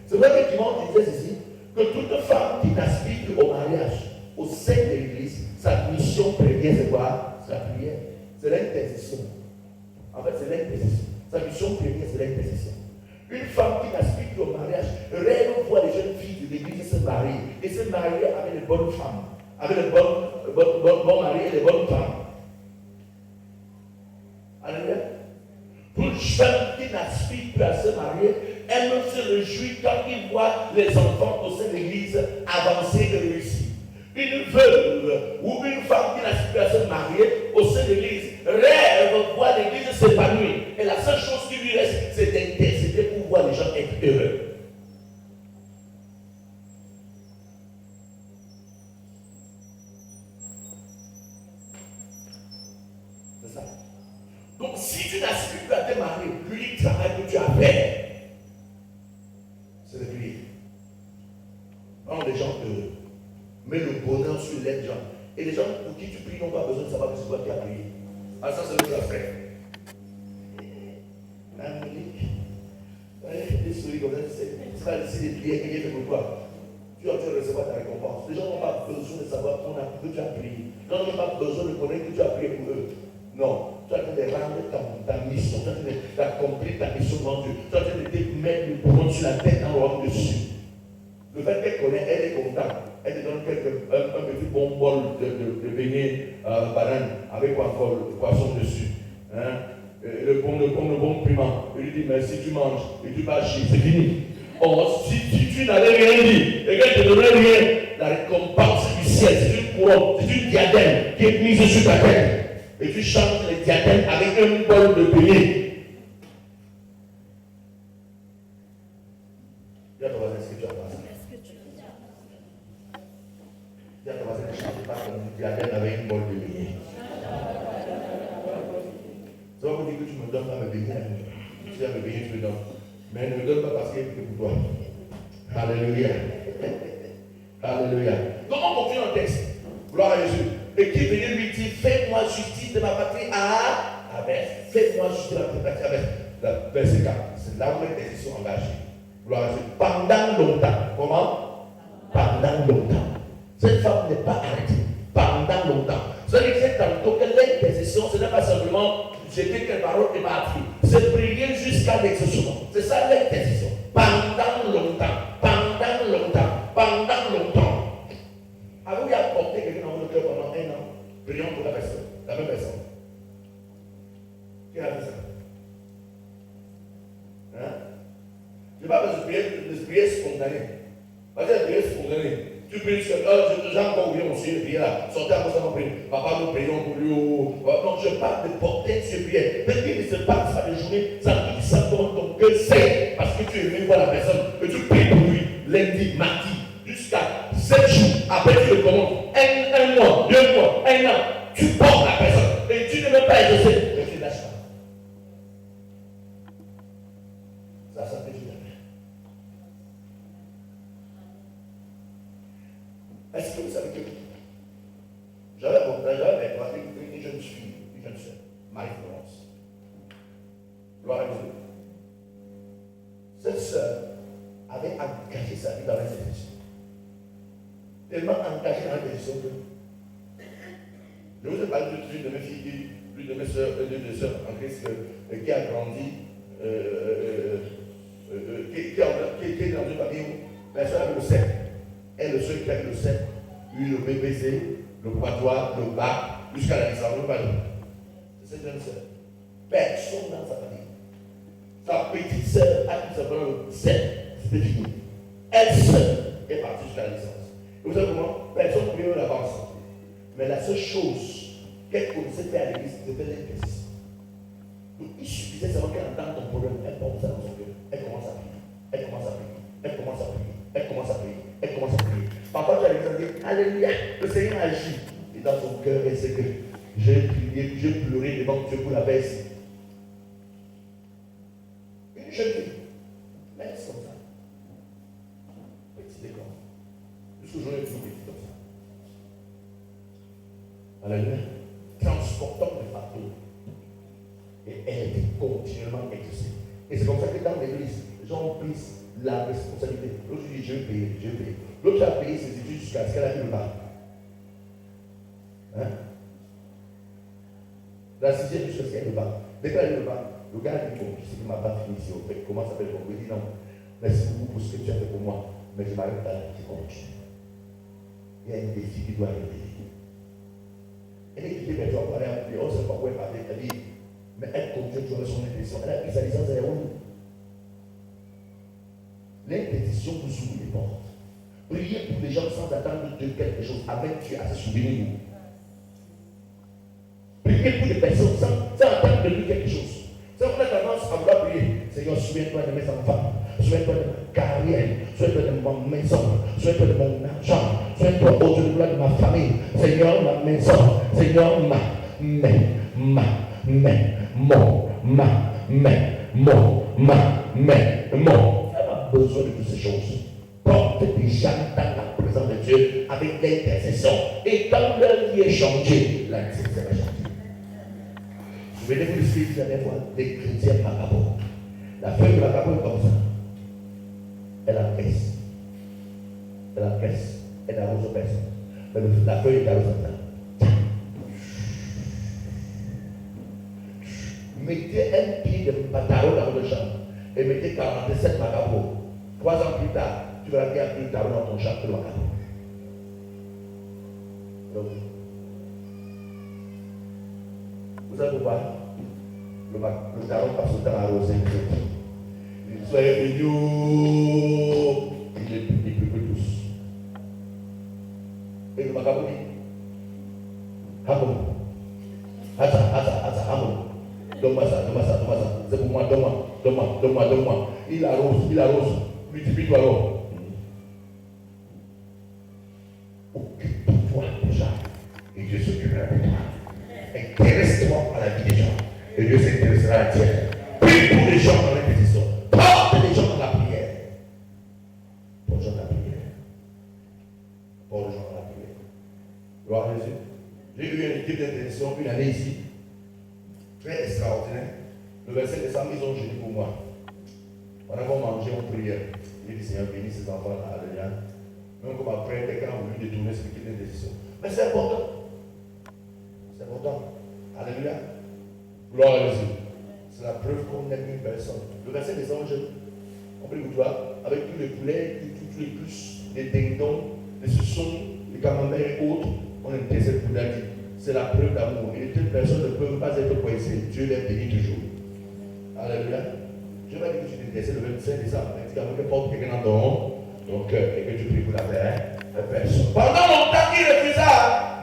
C'est vrai que Timon disait ceci, que toute femme qui n'aspire au mariage au sein de l'église, sa mission première, c'est quoi? C'est la prière. C'est l'intercession. En fait, c'est l'intercession. Sa mission première, c'est l'intercession. Une femme qui n'aspire au mariage rêve voir les jeunes filles de l'église se marier et se marier avec les bonnes femmes, avec les bons maris et les bonnes femmes. Alléluia. Pour une femme qui n'aspire plus à se marier, elle se réjouit quand il voit les enfants au sein de l'église avancer et réussir. Une veuve ou une femme qui n'aspire plus à se marier au sein de l'église rêve voir l'église s'épanouir. Et la seule chose qui lui reste, c'est d'intercéder pour voir les gens être heureux. C'est ça. Donc si tu n'aspires plus à te marier, l'unique travail que tu as fait, c'est de prier. Non, les gens heureux. Mets le bonheur sur les gens. Et les gens pour qui tu pries n'ont pas besoin de savoir que c'est toi qui as prié. Ah, ça, c'est le frère. L'Amérique. Des souris comme ça, c'est seras ici de prier et Dieu fait pour toi. Tu vas recevoir ta récompense. Les gens n'ont pas besoin de savoir que tu as prié. Les gens n'ont pas besoin de connaître que tu as prié pour eux. Non. Tu as en train de rendre ta mission. Tu as en train d'accomplir ta mission devant Dieu. Tu as en train de te mettre le couronne sur la tête en l'ordre dessus. Le fait qu'elle connaît, elle est contente. Elle te donne un petit bon bol de beignet banane avec encore le poisson dessus. Hein? Le bon piment. Il lui dit merci, tu manges et tu vas chier. C'est fini. Or, si tu n'avais rien dit et qu'elle ne te donnait rien, la récompense du ciel, c'est une couronne, c'est une diadème qui est mise sur ta tête. Et tu changes les diadèmes avec un bol de beignet. Dis à ton voisin, est-ce que tu as pensé? Dis à ton voisin, ne change pas ton diadème avec un bol de beignet. Ça va vous dire que tu me donnes pas mes beignets. Si tu as mes beignets, tu me donnes. Mais ne me donne pas parce qu'il est pour toi. Alléluia. Alléluia. Donc on continue dans le texte. Gloire à Jésus. Et qui venait lui dire, fais-moi justice de ma patrie à Amen. Fais-moi justice de ma patrie à Amen. Verset 4. C'est là où les textes sont engagés. Gloire à Jésus. Pendant longtemps. Comment? Pendant longtemps. Cette femme n'est pas arrêtée. Pendant longtemps. C'est-à-dire que tantôt que l'intercession, ce n'est pas simplement jeter quelle parole et partir. C'est prier jusqu'à l'exaucement. C'est ça l'intercession. Pendant longtemps. Pendant longtemps. Pendant longtemps. Avez-vous apporté quelqu'un dans votre cœur pendant un an? Prions pour la personne. La même personne. Qui a fait ça? Hein? Je n'ai pas besoin de prier spontané. Parce que la prière spontanée. Tu pries sur j'ai encore oublié mon sujet de prière là. Sortez à moi, prier. Papa, nous prions pour lui. Non, je parle de porter sur prière. Peut-être qu'il ne se passe pas de journée, ça te dit ça dans ton cœur, c'est parce que tu es venu voir la personne, que tu pries pour lui lundi, mardi, jusqu'à 7 jours. Après, tu le commandes. Un mois, 2 mois, 1 an. Tu portes la personne et tu ne veux pas exaucer. Mais tu ne lâches pas. Ça fait du bien. Est-ce que vous savez que j'avais une jeune fille, une jeune soeur, Marie-Florence. Gloire à Dieu. Cette soeur avait engagé sa vie dans l'intercession. Tellement engagée dans l'intercession que je vous ai parlé de l'une de mes filles, l'une de mes soeurs, deux soeurs en Christ qui a grandi, qui est dans une famille où la soeur avait le sein. Elle, le seul qui a eu le sein, eu le BBC, le poitoire, le bac, jusqu'à la licence, le ballon. C'est cette jeune sœur. Personne dans sa famille. Sa petite sœur a eu simplement le sein. C'était fini. Elle seule est partie jusqu'à la licence. Et vous savez comment? Personne ne pouvait l'avance. Mais la seule chose qu'elle connaissait faire à l'église, c'était l'intercession. Donc il suffisait seulement qu'elle entende ton problème, elle porte ça dans son cœur. Elle commence à prier. Elle commence à prier. Elle commence à prier. Elle commence à prier. Elle commence à prier. Parfois, tu as dit, alléluia, le Seigneur agit. Et dans son cœur, elle sait que j'ai prié, j'ai pleuré devant Dieu pour la baisse. Une jeune fille, mais elle est comme ça. Petit décor. Jusqu'au jour où elle est petite comme ça. Alléluia. Transportant le fardeau. Et elle était continuellement exaucée. Et c'est comme ça que dans l'église, les gens ont pris la responsabilité. L'autre dit, je vais payer, je vais payer. L'autre a payé ses études jusqu'à ce qu'elle a eu le bac. Hein? La 6e jusqu'à ce qu'elle ait le bac. Dès qu'elle a eu le bac, le gars dit, bon, je sais qu'il ne m'a pas fini ici au fait. Comment ça s'appelle? Il dit, non, merci beaucoup pour ce que tu as fait pour moi. Mais je m'arrête à la qui continue. Il y a une défi qui doit arriver. Elle est quittée, mais tu vas parler à lui. On ne sait pas où elle parlait. Elle dit, mais elle continue de jouer son intention. Elle a pris sa licence, elle est où? L'intercession vous ouvre les portes. Priez pour les gens sans attendre de quelque chose. Avec Dieu, à se souvenir. Priez pour les personnes sans attendre de lui quelque chose. C'est qu'on a tendance à vouloir prier. Seigneur, souviens-toi de mes enfants. Souviens-toi de ma carrière. Souviens-toi de ma maison. Souviens-toi de mon argent. Souviens-toi aujourd'hui de ma famille. Seigneur, ma maison. Seigneur, mon. Besoin de toutes ces choses. Porte des gens dans la présence de Dieu avec l'intercession. Et quand leur vie est changée, l'intercession va changer. Souvenez-vous de ce qu'il y a des fois des chrétiens vagabonds. La feuille de vagabond est comme ça. elle encaisse. Elle encaisse. Elle n'arrose personne. Mais la feuille est arrosée. Mettez un pied de pataro dans votre chambre et mettez 47 macabros. 3 ans plus tard, tu vas dire plus tard dans ton champ que le macabro. Donc, vous savez pourquoi? Le tarot passe au temps arrosé. Soyez venus. Il est plus que tous. Et le macabro dit Hamon. Hamon. Donne-moi ça. C'est pour moi, donne-moi. Il arrose. Multiplie-toi alors. Occupe-toi déjà. Et Dieu s'occupera de toi. Intéresse-toi à la vie des gens. Et Dieu s'intéressera à toi. Prie pour les gens dans la pétition. Porte les gens dans la prière. Porte les gens dans la prière. Gloire à Jésus. J'ai eu une équipe d'intercession une année ici. Très extraordinaire. Le verset décembre, ils ont gêné pour moi. On a mangé, on priait. J'ai dit, Seigneur, bénis ces enfants-là, alléluia. Même comme après, quelqu'un a voulu détourner ce qui était décision. Mais c'est important. C'est important. Alléluia. Gloire à Jésus. C'est la preuve qu'on aime une personne. Le verset des anges, on peut toi, avec tous les poulets, tous les plus, les dindons, les saucissons, les camemberts et autres, on intercède pour la vie. C'est la preuve d'amour. Et toutes personnes ne peuvent pas être coincées. Dieu les bénit toujours. Alléluia. Je vais dire que tu t'intercèdes le 25 décembre. Tu vas me porter quelqu'un dans ton cœur et que tu pries pour la personne. Pendant longtemps, il refusa.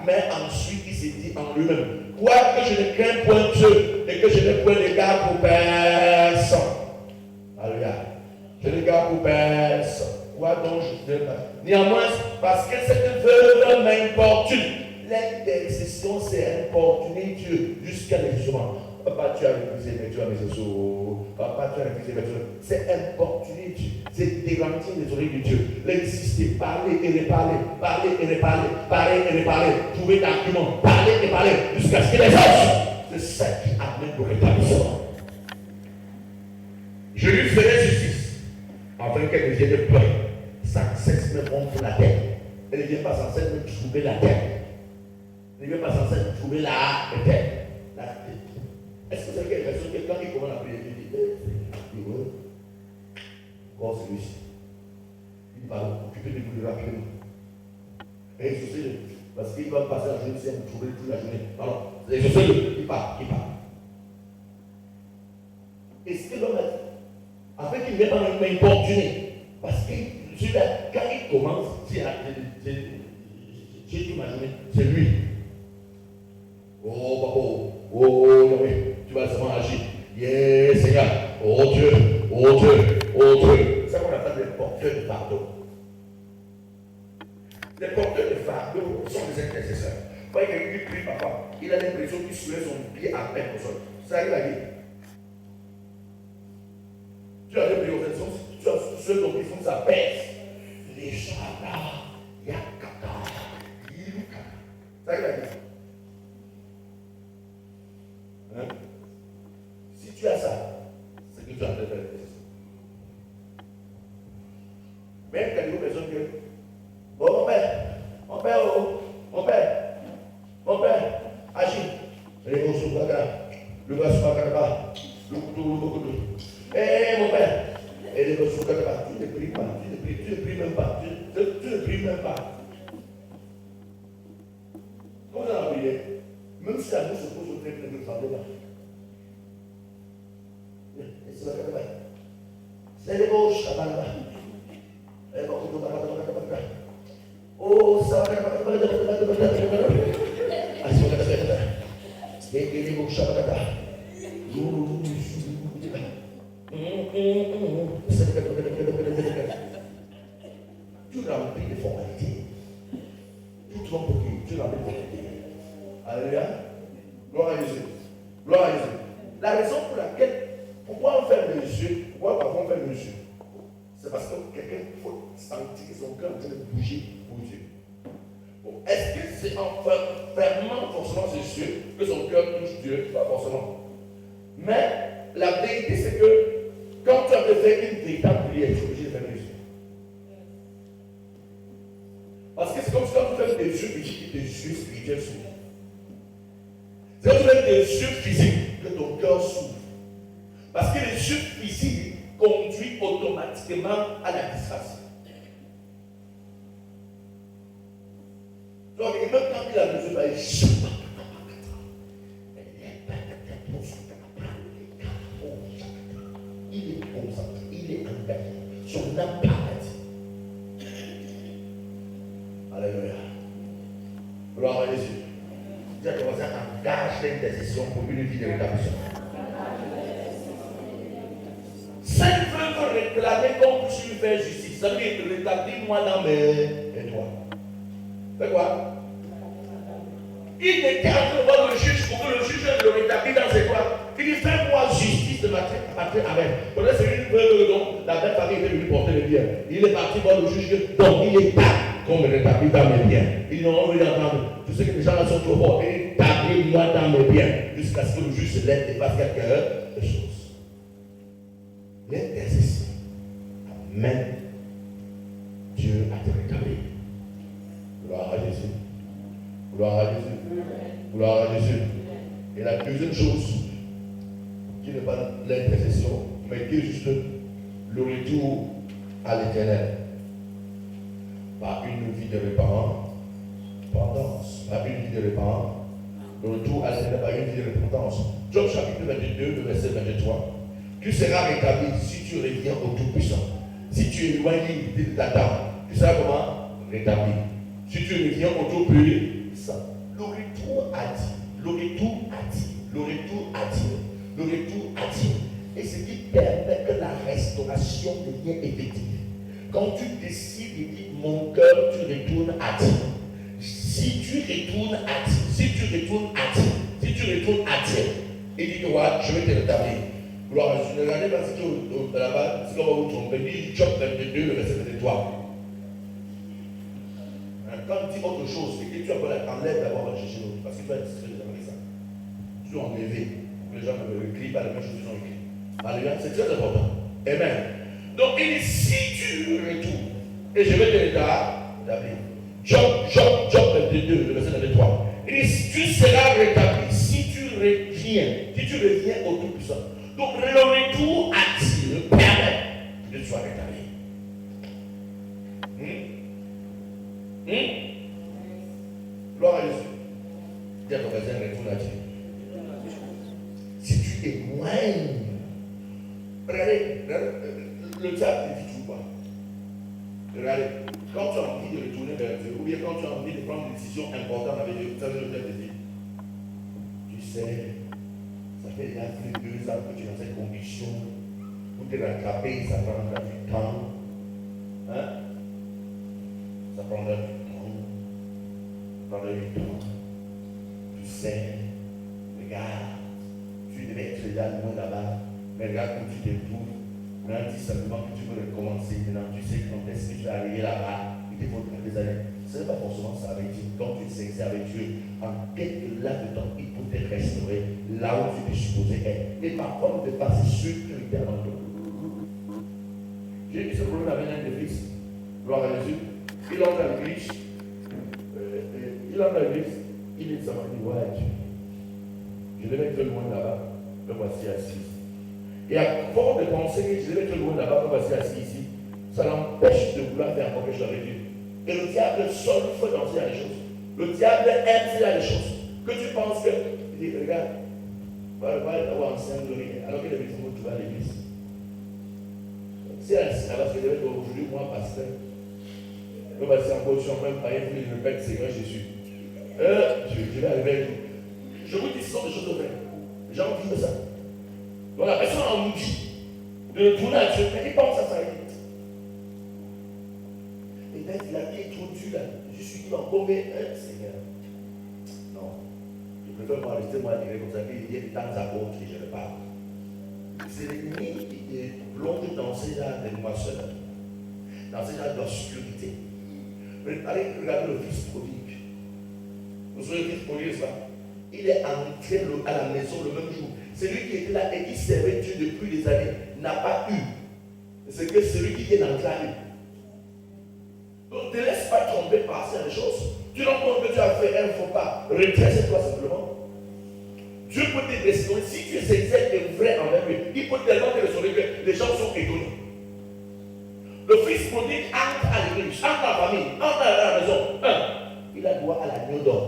Mais ensuite, il s'est dit en lui-même, quoique je ne crains point Dieu et que je n'ai point d'égard pour personne. Alléluia. Je n'ai d'égard pour personne. Quoi donc je ne pas. Néanmoins, parce que cette veuve m'importune. L'intercession, c'est importuner Dieu jusqu'à l'exaucement. Papa, tu as refusé, mais tu as mis ce sceau. Papa, tu as refusé, mais tu as. C'est importuner Dieu. C'est déranger les oreilles de Dieu. L'insister, parler et reparler. Parler et reparler. Parler et reparler. Trouver d'arguments. Parler et parler. Jusqu'à ce qu'il les osent. C'est ça qui amène le rétablissement. Je lui ferai justice. Afin qu'elle ne vienne pas sans cesse me prendre la tête. Elle ne vient pas sans cesse me trouver la tête. Elle ne vient pas sans cesse me trouver la tête. La tête. Est-ce que c'est quelque chose que quand il commence à prier, il dit, encore celui-ci. Il va occuper de plus rapidement. Et je sais, parce qu'il va passer la journée, c'est me trouver toute la journée. Pardon. Et je sais, il part. Et ce que l'homme a dit, afin qu'il ne vienne pas m'importuner, parce que quand il commence, j'ai toute ma journée, c'est lui. Oh, papa, oh, non, tu vas seulement agir. Yes, Seigneur. Oh Dieu. C'est ça qu'on appelle les porteurs de fardeau. Les porteurs de fardeau sont des intercesseurs. Quand quelqu'un qui prie, papa, il a l'impression qu'il soulève son pied à peine au sol. Ça arrive à dire. Tu as des priorisations, tu as ceux dont ils font sa pèse. Les gens là, yakata, yilukata. Ça arrive à dire. Hein? Si tu as ça, c'est que tu as fait faire. Même quand il y a une personne que, oh mon père, agis. Le gars sur le couteau. Eh mon père, et les gars sur tu ne pries pas, tu ne pries même pas, tu ne pries même pas. Comment ça va prier? Même si la bouche se pose au trait, ne me semble pas. C'est les gauches, là-bas. Oh, ça va. Tu remplis de formalités. Tout le monde peut dire, tu remplis de formalités. Alléluia. Gloire à Jésus. La raison pour laquelle, pourquoi on ferme les yeux, pourquoi parfois on ferme les yeux, c'est parce que quelqu'un faut sentir que son cœur est en train de bouger pour Dieu. Bon, est-ce que c'est en fermant forcément ses yeux que son cœur touche Dieu? Pas forcément. Mais la vérité, c'est que quand tu as fait une véritable prière, tu es obligé de fermer les yeux. yeux physiques que tes yeux spirituels s'ouvrent. C'est quand tu mets tes yeux physiques que ton cœur s'ouvre. Parce que les yeux physiques conduisent automatiquement à la distraction. Donc, même quand il a besoin, il va il est concentré, il est engagé. Son âme paradis. Alléluia. Gloire à Jésus. Tu as commencé à engager l'intercession pour une vie de rétablissement. 5 veut réclamer qu'on puisse lui faire justice. Ça veut dire rétablis-moi dans mes droits. Fais quoi? Il était en train de voir le juge pour que le juge le rétablisse dans ses droits. Il dit fais-moi justice de ma patrie. Amen. Peut-être c'est une preuve dont la belle famille était venue porter le bien. Il est parti voir le juge. Donc il est tard qu'on me rétablit dans mes biens. Ils n'ont envie d'entendre. Tu sais que les gens là sont trop forts. Il dit établis-moi dans mes biens. Jusqu'à ce que le juge se lève et fasse quelque chose. L'intercession amène Dieu à te rétablir. Gloire à Jésus. Gloire à Jésus. Gloire à Jésus. Et la deuxième chose, qui n'est pas l'intercession, mais qui est juste le retour à l'éternel. Par une vie de repentance. Par une vie de repentance. Le retour à l'éternel par une vie de repentance. Job chapitre 22, le verset 23. Tu seras rétabli si tu reviens au Tout-Puissant. Si tu éloignes de ta dame, tu seras comment? Rétabli. Si tu reviens au Tout-Puissant. Le retour attire. Le retour attire. Le retour attire. Le retour attire. Et ce qui permet que la restauration devienne effective. Quand tu décides et dis mon cœur, tu retournes attire. Si tu retournes attire. Si tu retournes attire. Si tu retournes attire. Il dit ouais, je vais te rétablir. Gloire à Dieu. Regardez parce que là-bas, c'est comme vous trompez. Il dit Job 22, le verset 23. Quand tu dis autre chose, et que tu enlèves d'abord la chercher l'autre. Parce que tu vas discuter des gens avec ça. Tu dois enlever. Les gens ne me crient pas la même chose qu'ils ont écrit. Alléluia, c'est très important. Amen. Donc il dit si tu retournes, et je vais te rétablir. Job 22, le verset 23. Il dit tu seras rétabli si tu reviens. Si tu reviens au Tout-Puissant. Donc le retour attire, permet que tu sois rétabli. Gloire à Jésus. Dis à ton voisin, retourne à Dieu. Si tu éloignes, regardez, le diable te dit tout quoi. Regardez, quand tu as envie de retourner vers Dieu, ou bien quand tu as envie de prendre une décision importante avec Dieu, ça veut le diable te dit. Tu sais, ça fait déjà plus de 2 ans que tu es dans cette condition. Pour te rattraper, ça prendra du temps. Hein? Ça prendra du temps. Ça prendra du temps. Tu sais, regarde, tu devais être là loin là-bas. Mais regarde où tu te trouves. Maintenant, dis simplement que tu veux recommencer. Maintenant, tu sais quand est-ce que tu vas arriver là-bas. Il te faut des années. Ce n'est pas forcément ça avec Dieu. Quand tu sais que c'est avec Dieu, en quelques laps de temps, il peut te restaurer là où tu es supposé être. Et parfois, on ne peut pas se sécurité dans le. J'ai eu ce problème avec un des fils. Gloire à Jésus. Il entre à l'église. Il est ça, il dit ouais, je devais être loin là-bas. Me voici assis. Et à force de penser que je devais être loin là-bas, me voici assis ici, ça l'empêche de vouloir faire encore quelque chose avec Dieu. Et le diable seul faut danser à des choses. Le diable aime s'il y a des choses. Que tu penses que. Il dit, regarde, va avoir un Saint-Glory, alors qu'il avait dit, tu vas à l'église. C'est parce que je devais être aujourd'hui, moi, pasteur. Me voici en position même païen, il me répète, Seigneur Jésus. Je vais arriver avec vous. Je vous dis, ce sont des choses vraies. Les gens vivent ça. Donc la personne a envie de retourner à Dieu, mais il pense à ça. Et là, il a été trop dur là. Je suis dit encore, mais Seigneur. Non. Je préfère moi rester moi direct comme ça, qu'il y ait des temps à autres et je le parle. C'est l'ennemi qui plonge dans ces genres de moissonneurs, dans ces genres d'obscurité. Allez, regardez le fils prodigue. Vous savez le fils prodigue, c'est ça? Il est entré à la maison le même jour. Celui qui était là et qui servait Dieu depuis des années n'a pas eu. C'est que celui qui vient d'entrer a eu. Donc ne te laisse pas tromper. tomber par ces choses. Tu te rends compte que tu as fait un faux pas. Redresse-toi simplement. Dieu peut te restaurer. Si tu es sincère et vrai envers lui, il peut tellement te restaurer que les gens sont étonnés. Le fils prodigue entre à l'église, entre à la famille, entre à la maison. Il a droit à l'agneau d'or.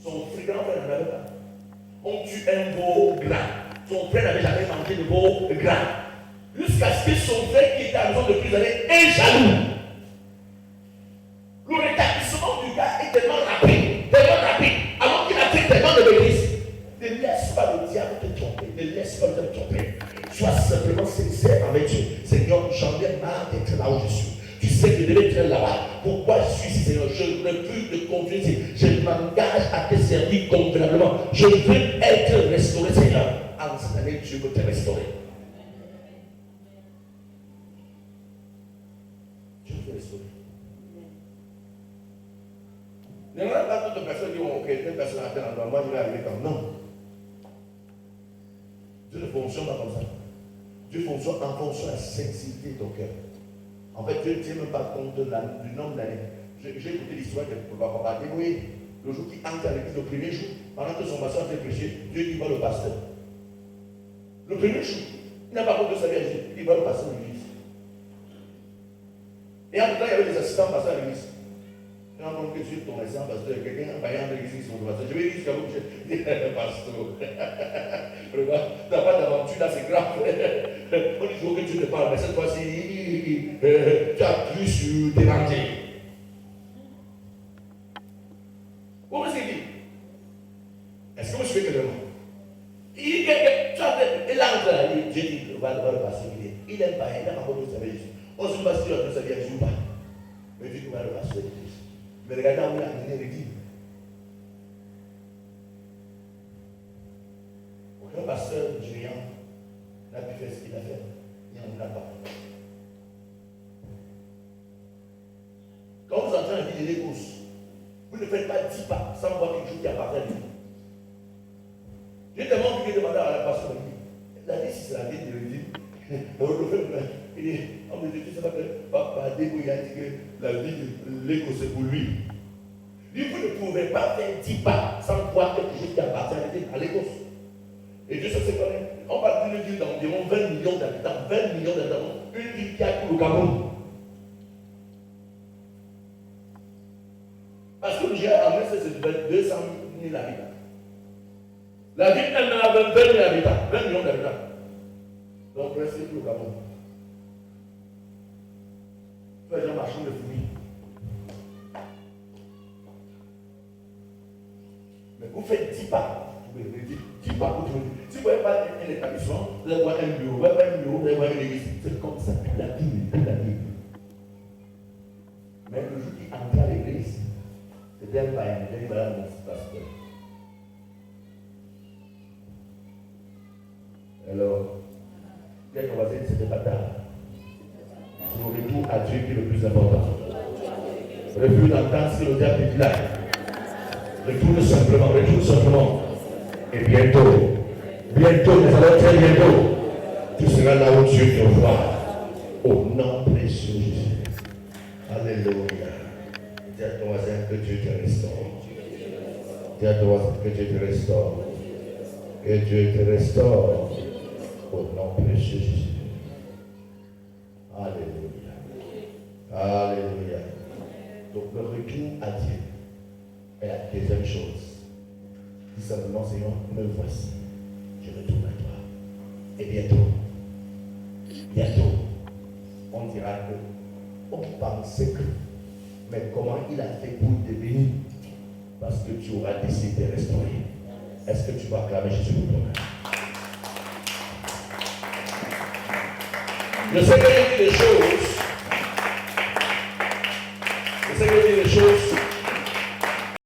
Son grand frère n'en avait pas. On tue un veau gras. Son frère n'avait jamais mangé de veau gras. Jusqu'à ce que son frère qui était à la maison depuis des années est jaloux. Le rétablissement du gars est tellement rapide, alors qu'il a fait tellement de bêtises. Ne laisse pas le diable te tromper, ne laisse pas le diable te tromper. Sois simplement sincère avec Dieu. Seigneur, j'en ai marre d'être là où je suis. Tu sais que je devais être là-bas. Pourquoi je suis ici, Seigneur? Je ne veux plus te conduire ici. Je m'engage à te servir convenablement. Je veux être restauré, Seigneur. En cette année, Dieu veut te restaurer. Dieu veut te restaurer. Il n'y en a pas d'autres personnes qui ont telle personne à tel endroit. Moi, je vais arriver comme non. Dieu ne fonctionne pas comme ça. Dieu fonctionne en fonction de la sincérité de ton cœur. En fait, Dieu ne tient même pas compte du nombre d'années. J'ai écouté l'histoire de Papa Déboué. Le jour qui entre à l'église, le premier jour, pendant que son pasteur fait prêcher, Dieu dit va le pasteur. Le premier jour, il n'a pas compte de sa vie à Dieu. Il dit va le pasteur de l'église. Et en même temps, il y avait des assistants pasteurs à l'église. Il y a un homme que Dieu ton assistant pasteur, quelqu'un, un païen de l'église, son pasteur. Je vais dire jusqu'à vous, je dis pasteur. Regarde, tu n'as pas d'aventure là, c'est grave. On dit toujours que Dieu te parle, mais cette fois-ci, tu appuies sur tes lentilles. Vous me suivez? Est-ce que vous suivez clairement? Il entre là, Dieu dit, va le passer. Il n'aime pas, il n'a pas compris de sa vie. On ne sait pas si tu as sa vie à Dieu ou pas. Mais Dieu va le passer. Mais regardez où il a amené les dîmes. Aucun pasteur géant n'a pu faire ce qu'il a fait. Il n'en a pas. Quand vous entrez en vie de l'écosse, vous ne faites pas 10 pas sans voir quelque chose qui appartient à lui. J'ai tellement vu que demander à la pasteur, la vie, si c'est la vie de Dieu, il dit, oh mais tu sais pas que Papa Débouille a dit que la vie de l'écosse c'est pour lui. Lui, vous ne pouvez pas faire 10 pas sans voir quelque chose qui appartient à l'Écosse. Et Dieu, ça c'est quand même. On parle d'une ville d'environ 20 millions d'habitants. 20 millions d'habitants. Une ville qui a tout le Cameroun. Parce que le Nigeria, en Est, c'est 200 000 habitants. La ville elle-même a 20 000 habitants. 20 millions d'habitants. Donc presque tout le Cameroun. Tous les gens marchent de fourmis. Mais vous faites 10 pas. Vous pouvez dire 10 pas pour tout. Si vous ne voyez pas un établissement, vous allez voir un bureau, vous allez voir une église. C'est comme ça, la Bible, la Bible. Mais le jour qui entre à l'église, c'était un païen, il dit voilà mon pasteur. Alors, dès qu'on va dire c'était pas tard. C'est le retour à Dieu qui est le plus important. Refuse d'entendre ce que le diable dit là. Retourne simplement. Et bientôt, nous allons très bientôt, tu seras là où Dieu te voit. Au nom précieux de Jésus. Alléluia. Dis à ton voisin que Dieu te restaure. Dis à ton voisin que Dieu te restaure. Que Dieu te restaure. Au nom précieux de Jésus. Alléluia. Alléluia. Donc le retour à Dieu. Et la deuxième chose, dis simplement, Seigneur, me voici. Je retourne à toi. Et bientôt, on dira que on pensait que, mais comment il a fait pour devenir? Parce que tu auras décidé de restaurer. Est-ce que tu vas acclamer Jésus pour toi-même? Je sais que j'ai dit des choses. Je sais que j'ai dit des choses.